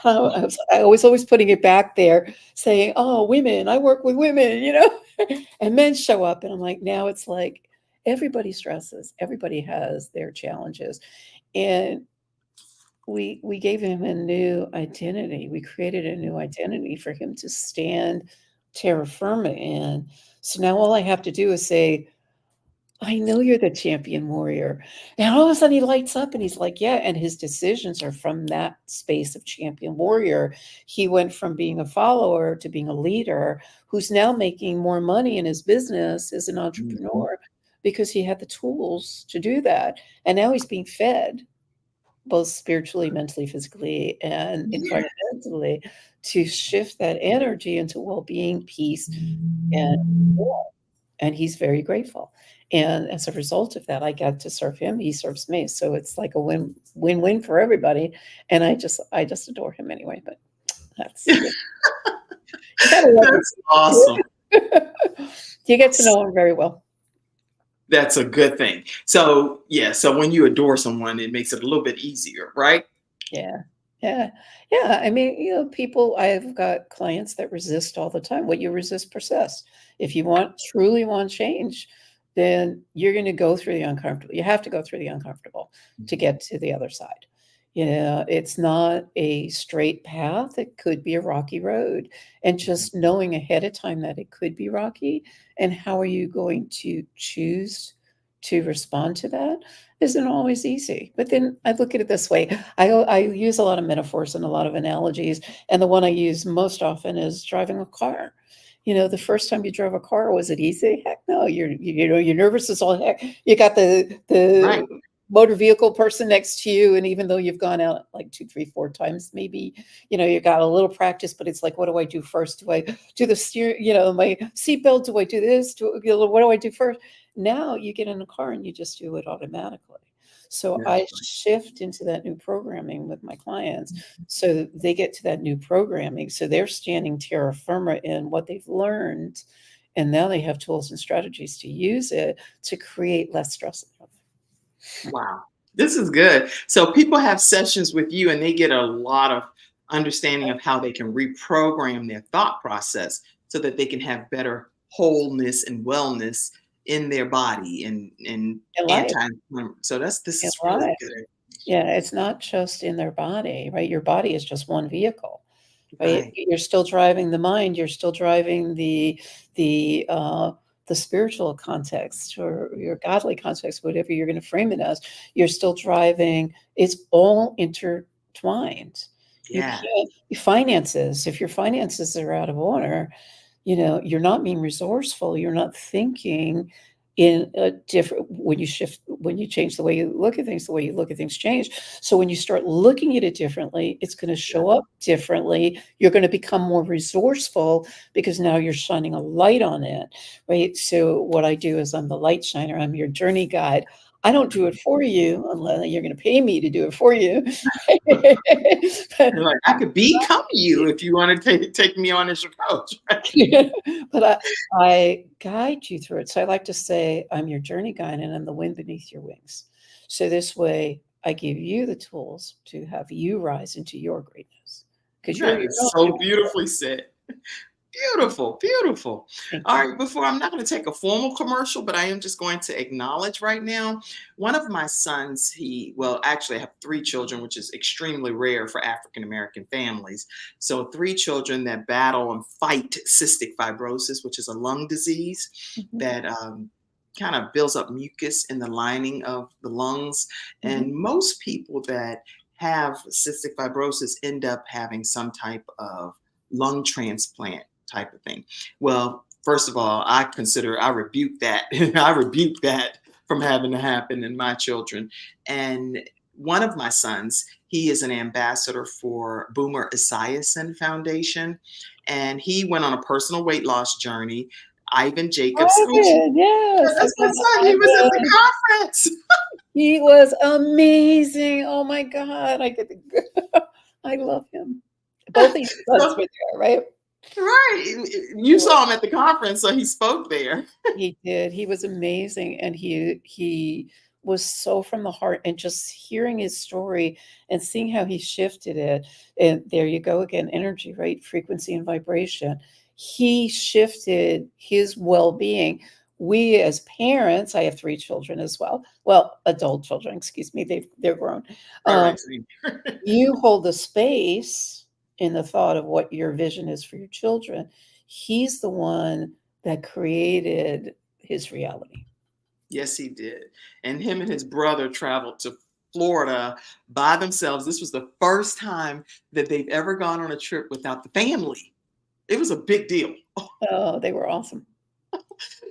I was always putting it back there, saying, "Oh, women, I work with women," and men show up, and I'm like, now it's like everybody stresses, everybody has their challenges, and we gave him a new identity. We created a new identity for him to stand terra firma in. So now all I have to do is say, I know you're the champion warrior. And all of a sudden he lights up and he's like, yeah. And his decisions are from that space of champion warrior. He went from being a follower to being a leader who's now making more money in his business as an Mhm. entrepreneur because he had the tools to do that. And now he's being fed both spiritually, mentally, physically, and Yeah. environmentally to shift that energy into well-being, peace, and joy. And he's very grateful. And as a result of that, I get to serve him, he serves me. So it's like a win-win for everybody. And I just adore him anyway, but that's you gotta love That's awesome. it. You get to know him very well. That's a good thing. So, yeah, so when you adore someone, it makes it a little bit easier, right? Yeah. Yeah. Yeah. I mean, people, I've got clients that resist all the time. What you resist persists. If you truly want change, then you're going to go through the uncomfortable. You have to go through the uncomfortable to Mhm. get to the other side. It's not a straight path. It could be a rocky road. And Mhm. just knowing ahead of time that it could be rocky and how are you going to choose to respond to that isn't always easy. But then I look at it this way. I use a lot of metaphors and a lot of analogies, and the one I use most often is driving a car. The first time you drove a car, was it easy? Heck no. You're nervous as all heck. You got the Right. motor vehicle person next to you, and even though you've gone out like 2, 3, 4 times, maybe you got a little practice, but it's like, what do I do first? Do I do the steer? My seatbelt? Do I do this? What do I do first? Now you get in a car and you just do it automatically. So I Definitely. shift into that new programming with my clients. So they get to that new programming. So they're standing terra firma in what they've learned. And now they have tools and strategies to use it to create less stress in their life. Wow. This is good. So people have sessions with you and they get a lot of understanding of how they can reprogram their thought process so that they can have better wholeness and wellness in their body and In life, anti so this in is really life. good. Yeah, it's not just in their body, right? Your body is just one vehicle, right? Right. You're still driving the mind, you're still driving the the spiritual context or your godly context, whatever you're going to frame it as. You're still driving. It's all intertwined. You Yeah. can't finances. If your finances are out of order, you're not being resourceful. You're not thinking in a different when you change the way you look at things, the way you look at things change. So when you start looking at it differently, it's going to Yeah. show up differently. You're going to become more resourceful because now you're shining a light on it, right? So what I do is I'm the light shiner. I'm your journey guide. I don't do it for you unless you're going to pay me to do it for you. But You're like, I could become you if you want to take me on as your coach. but I guide you through it. So I like to say I'm your journey guide and I'm the wind beneath your wings. So this way I give you the tools to have you rise into your greatness because you're That your is own so universe. beautifully said. Beautiful, beautiful. Thank All you. right, before I'm not going to take a formal commercial, but I am just going to acknowledge right now one of my sons, well, actually, I have three children, which is extremely rare for African American families. So, three children that battle and fight cystic fibrosis, which is a lung disease Mhm, that kind of builds up mucus in the lining of the lungs. mhm. And most people that have cystic fibrosis end up having some type of lung transplant type of thing. Well, first of all, I rebuke that. I rebuke that from having to happen in my children. And one of my sons, he is an ambassador for Boomer Esiason Foundation, and he went on a personal weight loss journey. Ivan Jacobs, which Ivan, yes, I that's my met son. He was at the Ivan. conference. He was amazing. Oh my God. I love him. Both these sons So, were there, right? right, you saw him at the conference, so he spoke there. He did. He was amazing, and he was so from the heart, and just hearing his story and seeing how he shifted it, and there you go again, energy, right? Frequency and vibration. He shifted his well-being. We as parents, I have 3 children as well. Well, adult children, excuse me, they're grown. Right, Um, right. See. you hold the space in the thought of what your vision is for your children. He's the one that created his reality. Yes, he did. And him and his brother traveled to Florida by themselves. This was the first time that they've ever gone on a trip without the family. It was a big deal. Oh, they were awesome.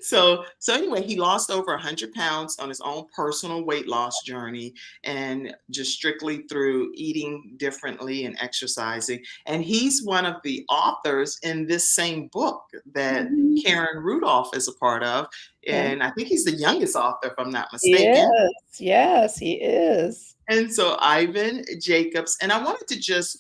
So anyway, he lost over 100 pounds on his own personal weight loss journey, and just strictly through eating differently and exercising. And he's one of the authors in this same book that Mhm. Karen Rudolf is a part of. Yeah. And I think he's the youngest author, if I'm not mistaken. Yes, yes, he is. And so Ivan Jacobs, and I wanted to just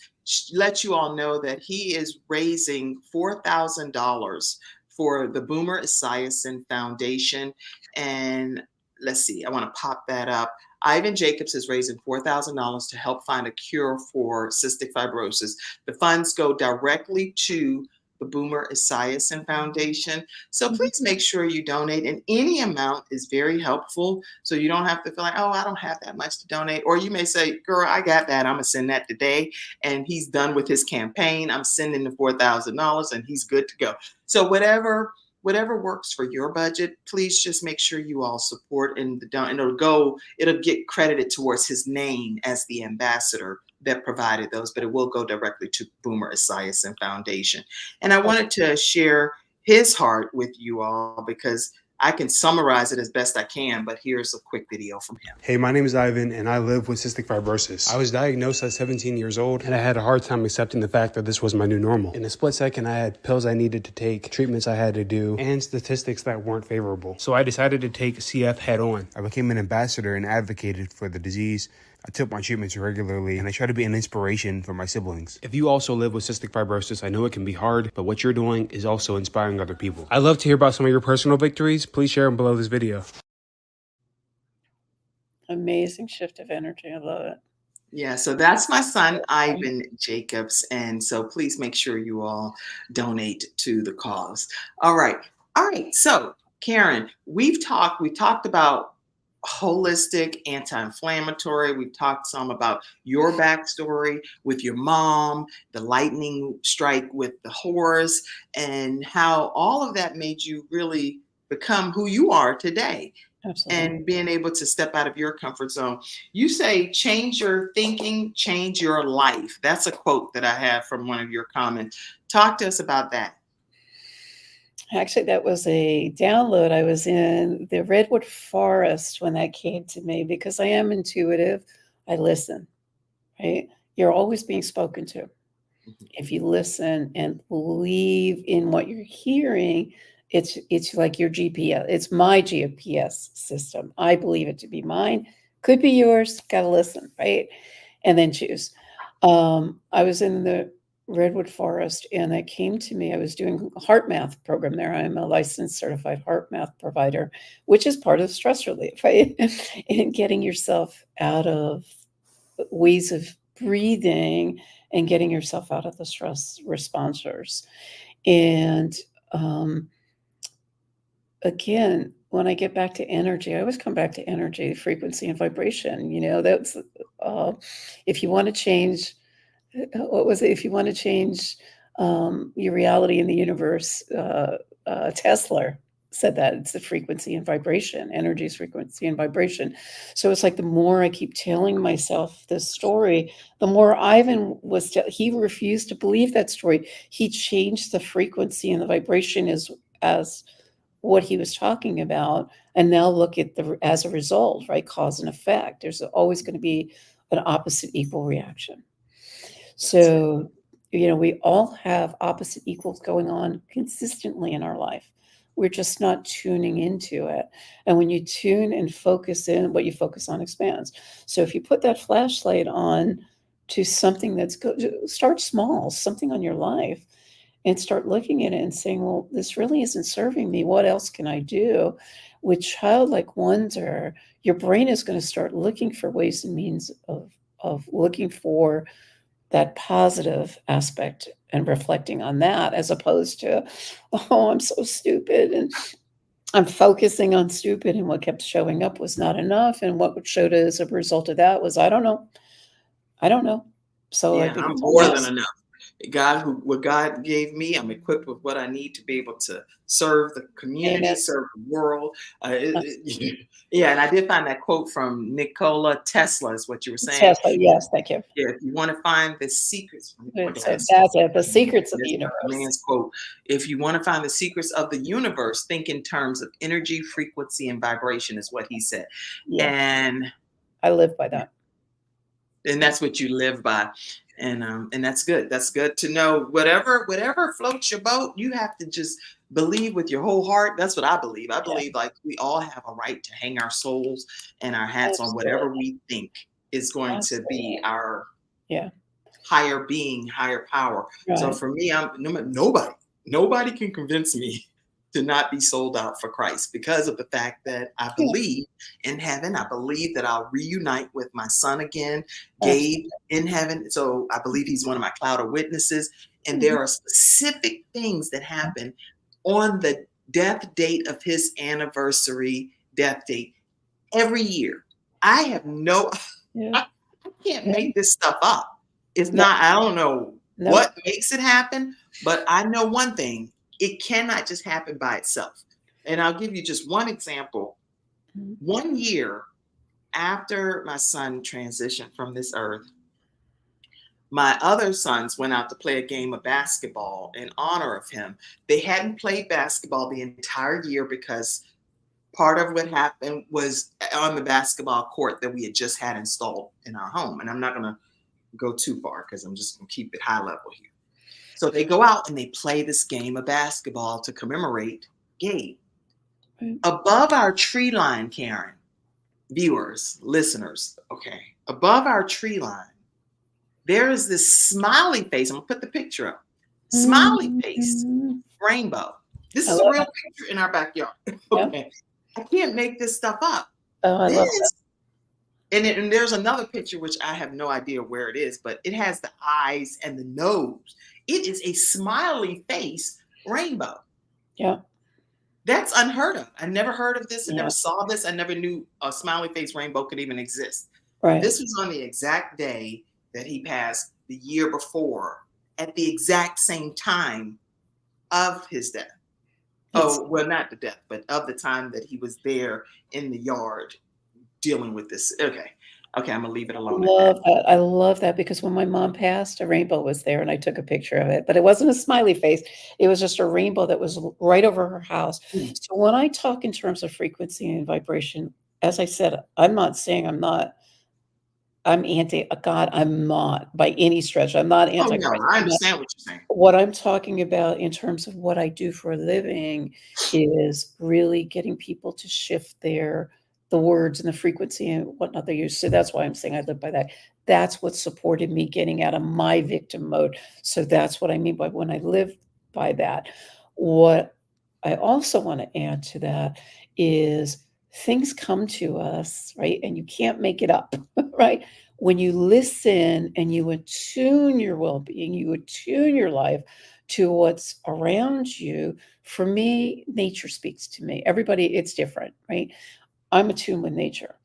let you all know that he is raising $4,000 for the Boomer Esiason Foundation. And let's see, I want to pop that up. Ivan Jacobs is raising $4,000 to help find a cure for cystic fibrosis. The funds go directly to the Boomer Esiason Foundation. So Mhm. please make sure you donate, and any amount is very helpful. So you don't have to feel like, oh, I don't have that much to donate. Or you may say, girl, I got that. I'm going to send that today. And he's done with his campaign. I'm sending the $4,000 and he's good to go. So whatever works for your budget, please just make sure you all support, and it'll get credited towards his name as the ambassador that provided those, but it will go directly to Boomer Esiason Foundation. And I wanted to share his heart with you all because I can summarize it as best I can, but here's a quick video from him. Hey, my name is Ivan, and I live with cystic fibrosis. I was diagnosed at 17 years old, and I had a hard time accepting the fact that this was my new normal. In a split second, I had pills I needed to take, treatments I had to do, and statistics that weren't favorable. So I decided to take CF head on. I became an ambassador and advocated for the disease. I took my treatments regularly, and I try to be an inspiration for my siblings. If you also live with cystic fibrosis, I know it can be hard, but what you're doing is also inspiring other people. I'd love to hear about some of your personal victories. Please share them below this video. Amazing shift of energy. I love it. Yeah, so that's my son, Ivan Jacobs. And so please make sure you all donate to the cause. All right. So, Karen, we've talked about holistic, anti-inflammatory. We've talked some about your backstory with your mom, the lightning strike with the horse, and how all of that made you really become who you are today. Absolutely. And being able to step out of your comfort zone. You say, change your thinking, change your life. That's a quote that I have from one of your comments. Talk to us about that. Actually, that was a download. I was in the redwood forest when that came to me because I am intuitive. I listen, right? You're always being spoken to. If you listen and believe in what you're hearing, it's like your GPS. It's my GPS system. I believe it to be mine. Could be yours. Got to listen, right? And then choose. I was in the redwood forest, and it came to me. I was doing a heart math program there. I'm a licensed certified heart math provider, which is part of stress relief, right? And getting yourself out of ways of breathing and getting yourself out of the stress responders. And again, when I get back to energy, I always come back to energy, frequency, and vibration. That's if you want to change. What was it? If you want to change your reality in the universe, Tesla said that it's the frequency and vibration. Energy is frequency and vibration. So it's like the more I keep telling myself this story, the more Ivan he refused to believe that story. He changed the frequency and the vibration as what he was talking about. And now look at as a result, right? Cause and effect. There's always going to be an opposite equal reaction. So, we all have opposite equals going on consistently in our life. We're just not tuning into it. And when you tune and focus in, what you focus on expands. So if you put that flashlight on to something that's good, start small, something on your life, and start looking at it and saying, well, this really isn't serving me. What else can I do? With childlike wonder, your brain is going to start looking for ways and means of looking for that positive aspect and reflecting on that, as opposed to, oh, I'm so stupid. And I'm focusing on stupid, and what kept showing up was not enough. And what showed as a result of that was, I don't know. So yeah, I'm more than enough. What God gave me, I'm equipped with what I need to be able to serve the community, Amen. serve the world. Yeah, and I did find that quote from Nikola Tesla is what you were saying. Tesla, yes, thank you. Yeah, if you want to find the secrets, So that's it, the secrets of the universe. Man's quote. If you want to find the secrets of the universe, think in terms of energy, frequency, and vibration, is what he said. Yeah. And I live by that. And that's what you live by. And that's good. That's good to know. Whatever floats your boat, you have to just believe with your whole heart. That's what I believe. I believe like we all have a right to hang our souls and our hats on whatever we think is going to be our higher being, higher power. Right. So for me, nobody can convince me to not be sold out for Christ, because of the fact that I believe in heaven. I believe that I'll reunite with my son again, Gabe, in heaven. So I believe he's one of my cloud of witnesses. And there are specific things that happen on the death date of his anniversary death date every year. I have I can't make this stuff up. It's not, I don't know what makes it happen, but I know one thing. It cannot just happen by itself. And I'll give you just one example. 1 year after my son transitioned from this earth, my other sons went out to play a game of basketball in honor of him. They hadn't played basketball the entire year because Part of what happened was on the basketball court that we had just had installed in our home. And I'm not going to go too far because I'm just going to keep it high level here. So they go out and they play this game of basketball to commemorate Gabe. Right. Above our tree line, Karen, viewers, listeners, okay, above our tree line, there is this smiley face. I'm going to put the picture up. Smiley face Mhm. rainbow. This I is a love real it. picture in our backyard. Yeah. Okay. I can't make this stuff up. Oh, I love that. This, and there's another picture which I have no idea where it is, but it has the eyes and the nose. It is a smiley face rainbow. Yeah. That's unheard of. I never heard of this. I never Yeah. saw this. I never knew a smiley face rainbow could even exist. Right. This was on the exact day that he passed the year before, at the exact same time of his death. It's Oh, well, not the death, but of the time that he was there in the yard dealing with this. Okay. Okay, I'm gonna leave it alone at that. love that. I love that because when my mom passed, a rainbow was there and I took a picture of it, but it wasn't a smiley face. It was just a rainbow that was right over her house. Mm. So when I talk in terms of frequency and vibration, as I said, I'm not saying I'm anti God. I'm not by any stretch. I'm not Oh no, anti-Christ. I I'm not. understand what you're saying. What I'm talking about in terms of what I do for a living is really getting people to shift the words and the frequency and whatnot they use. So that's why I'm saying I live by that. That's what supported me getting out of my victim mode. So that's what I mean by when I live by that. What I also want to add to that is things come to us, right? And you can't make it up, right? When you listen and you attune your well-being, you attune your life to what's around you. For me, nature speaks to me. Everybody, it's different, right? I'm attuned with nature.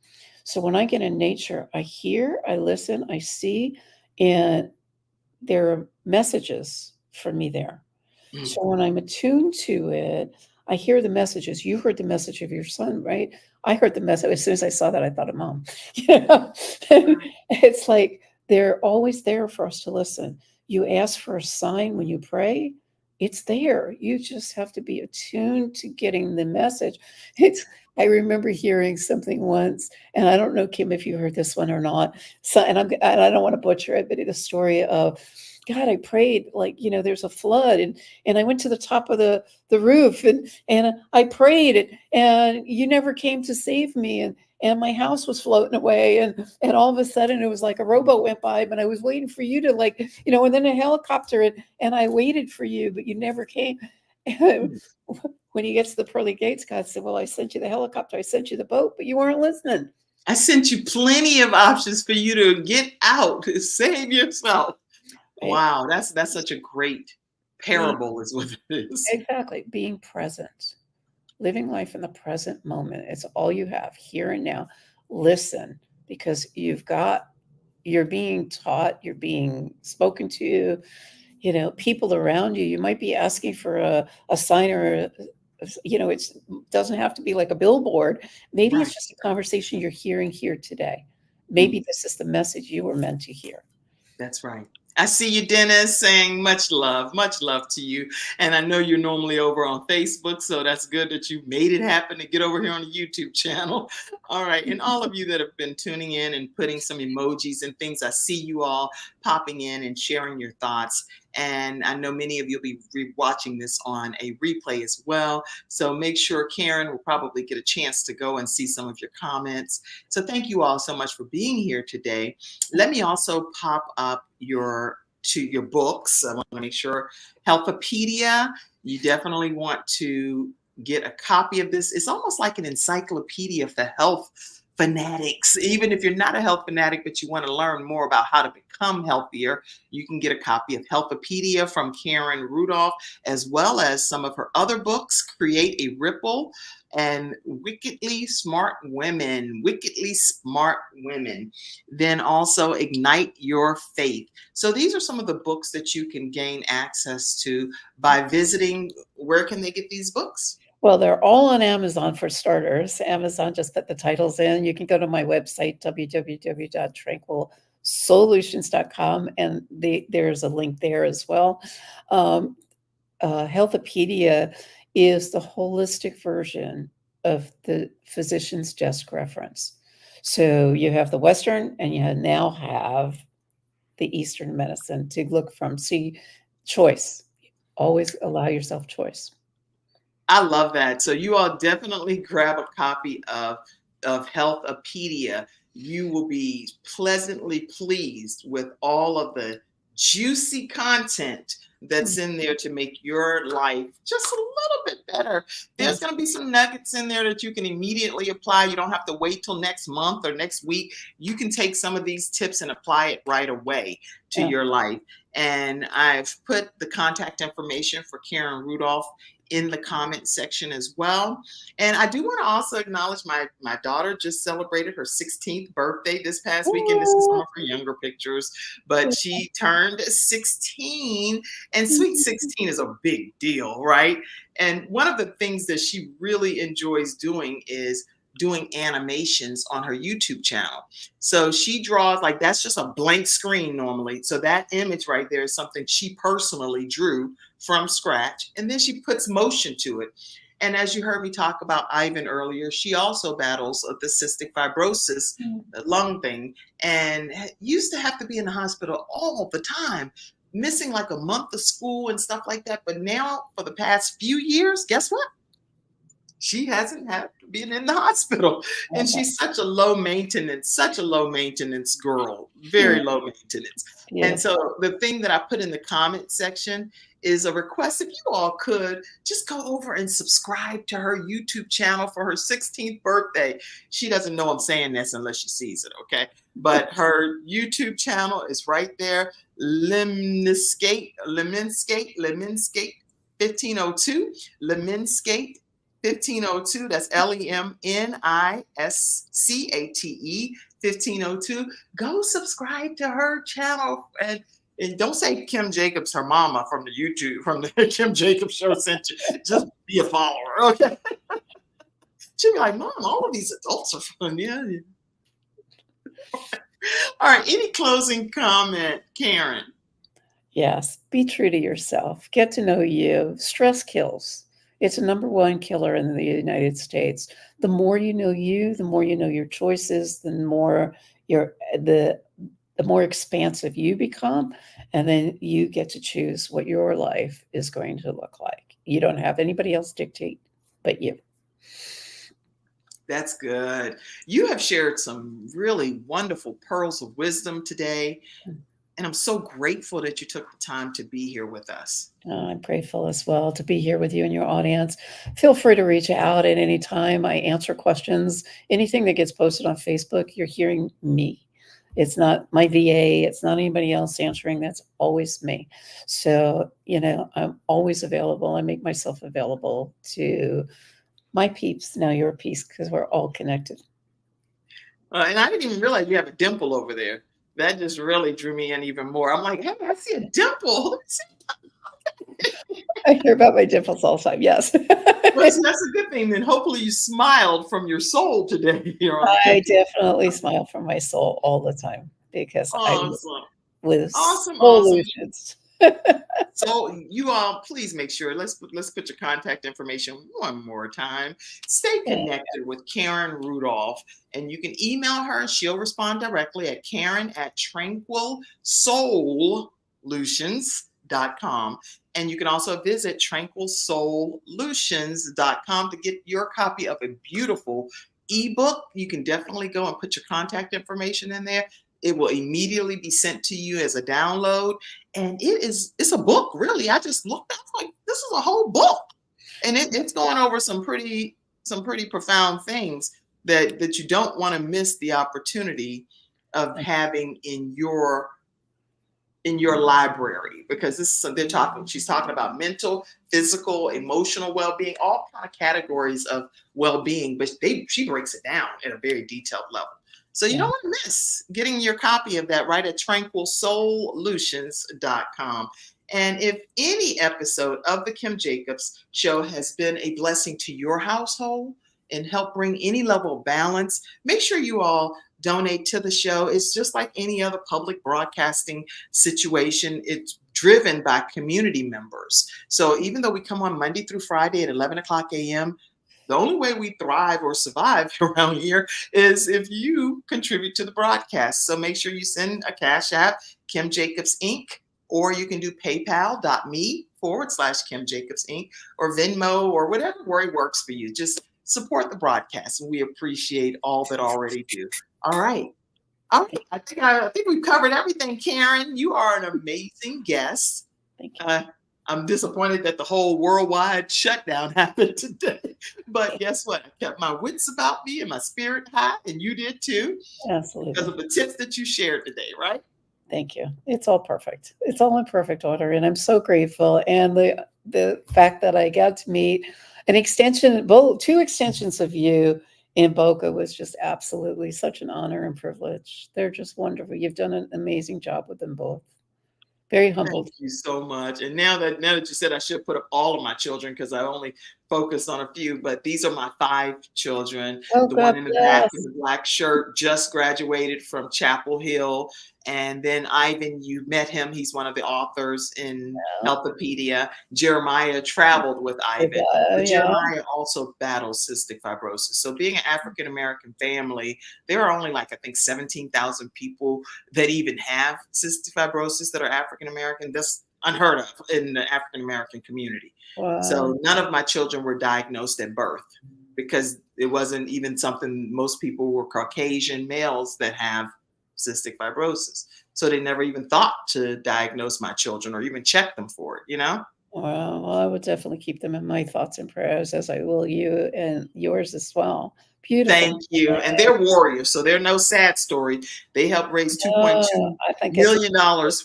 So when I get in nature, I hear, I listen, I see, and there are messages for me there. Mm. So when I'm attuned to it, I hear the messages. You heard the message of your son, right? I heard the message. As soon as I saw that, I thought of mom. You know, and Right. it's like they're always there for us to listen. You ask for a sign when you pray, it's there. You just have to be attuned to getting the message. It's I remember hearing something once, and I don't know, Kim, if you heard this one or not. So, and I don't want to butcher it, but it's a story of God, I prayed like, there's a flood and I went to the top of the roof and I prayed and you never came to save me and my house was floating away and all of a sudden it was like a rowboat went by but I was waiting for you to and then a helicopter and I waited for you but you never came. And Mm. when you get to the pearly gates, God said, well, I sent you the helicopter, I sent you the boat, but you weren't listening. I sent you plenty of options for you to get out, to save yourself. Right? Wow, that's such a great Being, parable, is what it is. exactly. Being present. Living life in the present moment. It's all you have here and now. Listen, because you're being taught, you're being spoken to, people around you. You might be asking for a sign or, it doesn't have to be like a billboard. Maybe it's Right. just a conversation you're hearing here today. Mm. Maybe this is the message you were meant to hear. That's right. I see you, Dennis, saying much love to you. And I know you're normally over on Facebook, so that's good that you made it happen to get over here on the YouTube channel. All right. And all of you that have been tuning in and putting some emojis and things, I see you all popping in and sharing your thoughts. And I know many of you will be watching this on a replay as well. So make sure Karen will probably get a chance to go and see some of your comments. So thank you all so much for being here today. Let me also pop up your books. I want to make sure Healthopedia, you definitely want to get a copy of this. It's almost like an encyclopedia for health fanatics. Even if you're not a health fanatic, but you want to learn more about how to become healthier, you can get a copy of Healthopedia from Karen Rudolf, as well as some of her other books, Create a Ripple and Wickedly Smart Women. Then also Ignite Your Faith. So these are some of the books that you can gain access to by visiting. Where can they get these books? Well, they're all on Amazon for starters. Amazon just put the titles in. You can go to my website, www.tranquilsolutions.com, and there's a link there as well. Healthopedia is the holistic version of the physician's desk reference. So you have the Western and you now have the Eastern medicine to look from. See, choice. Always allow yourself choice. I love that. So you all definitely grab a copy of Healthopedia. You will be pleasantly pleased with all of the juicy content that's in there to make your life just a little bit better. There's going to be some nuggets in there that you can immediately apply. You don't have to wait till next month or next week. You can take some of these tips and apply it right away to your life. And I've put the contact information for Karen Rudolf in the comment section as well. And I do want to also acknowledge my daughter just celebrated her 16th birthday this past weekend. This is some of her younger pictures, but she turned 16, and sweet 16 is a big deal, right? And one of the things that she really enjoys doing is doing animations on her YouTube channel. So she draws, like, that's just a blank screen normally. So that image right there is something she personally drew from scratch. And then she puts motion to it. And as you heard me talk about Ivan earlier, she also battles the cystic fibrosis lung thing, and used to have to be in the hospital all the time, missing like a month of school and stuff like that. But now for the past few years, guess what? She hasn't had been in the hospital, and she's such a low maintenance girl, very low maintenance. And so the thing that I put in the comment section is a request, if you all could just go over and subscribe to her YouTube channel for her 16th birthday. She doesn't know I'm saying this unless she sees it, okay? But her YouTube channel is right there, Lemniskate 1502, Lemniskate 1502. That's LEMNISCATE 1502. Go subscribe to her channel, and don't say Kim Jacobs, her mama from the YouTube, from the Kim Jacobs show sent you. Just be a follower, okay? She'll be like, Mom, all of these adults are fun. Yeah. All right. Any closing comment, Karen? Yes. Be true to yourself. Get to know you. Stress kills. It's a #1 killer in the United States. The more you know you, the more you know your choices, the more the more expansive you become, and then you get to choose what your life is going to look like. You don't have anybody else dictate but you. That's good. You have shared some really wonderful pearls of wisdom today, and I'm so grateful that you took the time to be here with us. I'm grateful as well to be here with you and your audience. Feel free to reach out at any time. I answer questions. Anything that gets posted on Facebook, you're hearing me. It's not my VA. It's not anybody else answering. That's always me. So, I'm always available. I make myself available to my peeps. Now you're a piece, because we're all connected. And I didn't even realize you have a dimple over there. That just really drew me in even more. I'm like, hey, I see a dimple. I hear about my dimples all the time. Yes. Well, that's a good thing. Then hopefully you smiled from your soul today. I definitely smile from my soul all the time, because awesome. Awesome. So you all, please make sure, let's put your contact information one more time. Stay connected with Karen Rudolf, and you can email her. She'll respond directly at Karen@TranquilSOULutions.com. And you can also visit TranquilSOULutions.com to get your copy of a beautiful ebook. You can definitely go and put your contact information in there. It will immediately be sent to you as a download. And it's a book, really. I just looked at it like, this is a whole book. And it's going over some pretty profound things that you don't want to miss the opportunity of having in your library, because she's talking about mental, physical, emotional well-being, all kind of categories of well-being, but she breaks it down at a very detailed level. So you don't want to miss getting your copy of that right at TranquilSOULutions.com. And if any episode of the Kim Jacobs Show has been a blessing to your household and help bring any level of balance, make sure you all donate to the show. It's just like any other public broadcasting situation. It's driven by community members. So even though we come on Monday through Friday at 11 o'clock a.m., The only way we thrive or survive around here is if you contribute to the broadcast. So make sure you send a Cash App, Kim Jacobs Inc., or you can do paypal.me/Kim Jacobs Inc. or Venmo or whatever way works for you. Just support the broadcast. And we appreciate all that already do. All right. All right. I think we've covered everything, Karen. You are an amazing guest. Thank you. I'm disappointed that the whole worldwide shutdown happened today. But guess what? I kept my wits about me and my spirit high, and you did too, because Absolutely. of the tips that you shared today, right? Thank you. It's all perfect. It's all in perfect order, and I'm so grateful. And the fact that I got to meet an extension, two extensions of you in Boca was just absolutely such an honor and privilege. They're just wonderful. You've done an amazing job with them both. Very humbled. Thank you so much. And now that you said, I should put up all of my children because I only focused on a few, but these are my 5 children. Oh, The God one in the back bless. in the black shirt just graduated from Chapel Hill. And then Ivan, you met him. He's one of the authors in Healthopedia. Jeremiah traveled with Ivan. But Yeah. Jeremiah also battles cystic fibrosis. So being an African-American family, there are only I think 17,000 people that even have cystic fibrosis that are African-American. That's unheard of in the African-American community. Wow. So none of my children were diagnosed at birth because it wasn't even something. Most people were Caucasian males that have cystic fibrosis. So they never even thought to diagnose my children or even check them for it, Wow. Well, I would definitely keep them in my thoughts and prayers, as I will you and yours as well. Beautiful. Thank you. And they're warriors. So they're no sad story. They helped raise $2.2 I think million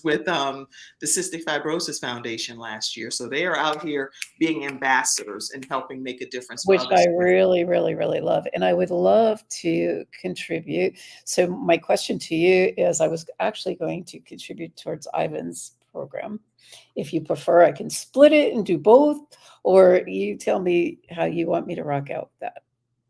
with the Cystic Fibrosis Foundation last year. So they are out here being ambassadors and helping make a difference for which others. I really, really, really love. And I would love to contribute. So my question to you is, I was actually going to contribute towards Ivan's program. If you prefer, I can split it and do both, or you tell me how you want me to rock out with that.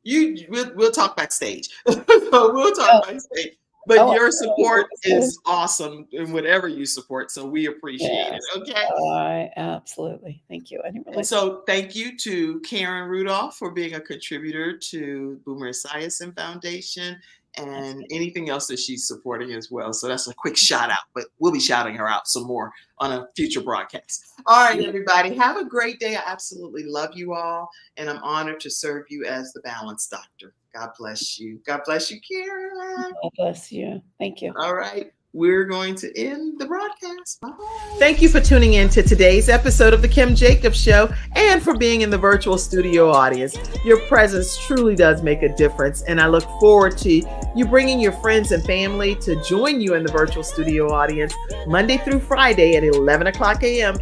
We'll talk backstage. We'll talk backstage. But your support is awesome in whatever you support. So we appreciate it. Okay. Absolutely. Thank you. I didn't And realize. so thank you to Karen Rudolf for being a contributor to Boomer Esiason Foundation and anything else that she's supporting as well. So that's a quick shout out, but we'll be shouting her out some more on a future broadcast. All right, everybody, have a great day. I absolutely love you all, and I'm honored to serve you as the Balance Doctor. God bless you. God bless you, Karen. God bless you. Thank you. All right. We're going to end the broadcast. Bye-bye. Thank you for tuning in to today's episode of The Kim Jacobs Show and for being in the virtual studio audience. Your presence truly does make a difference, and I look forward to you bringing your friends and family to join you in the virtual studio audience Monday through Friday at 11 o'clock a.m.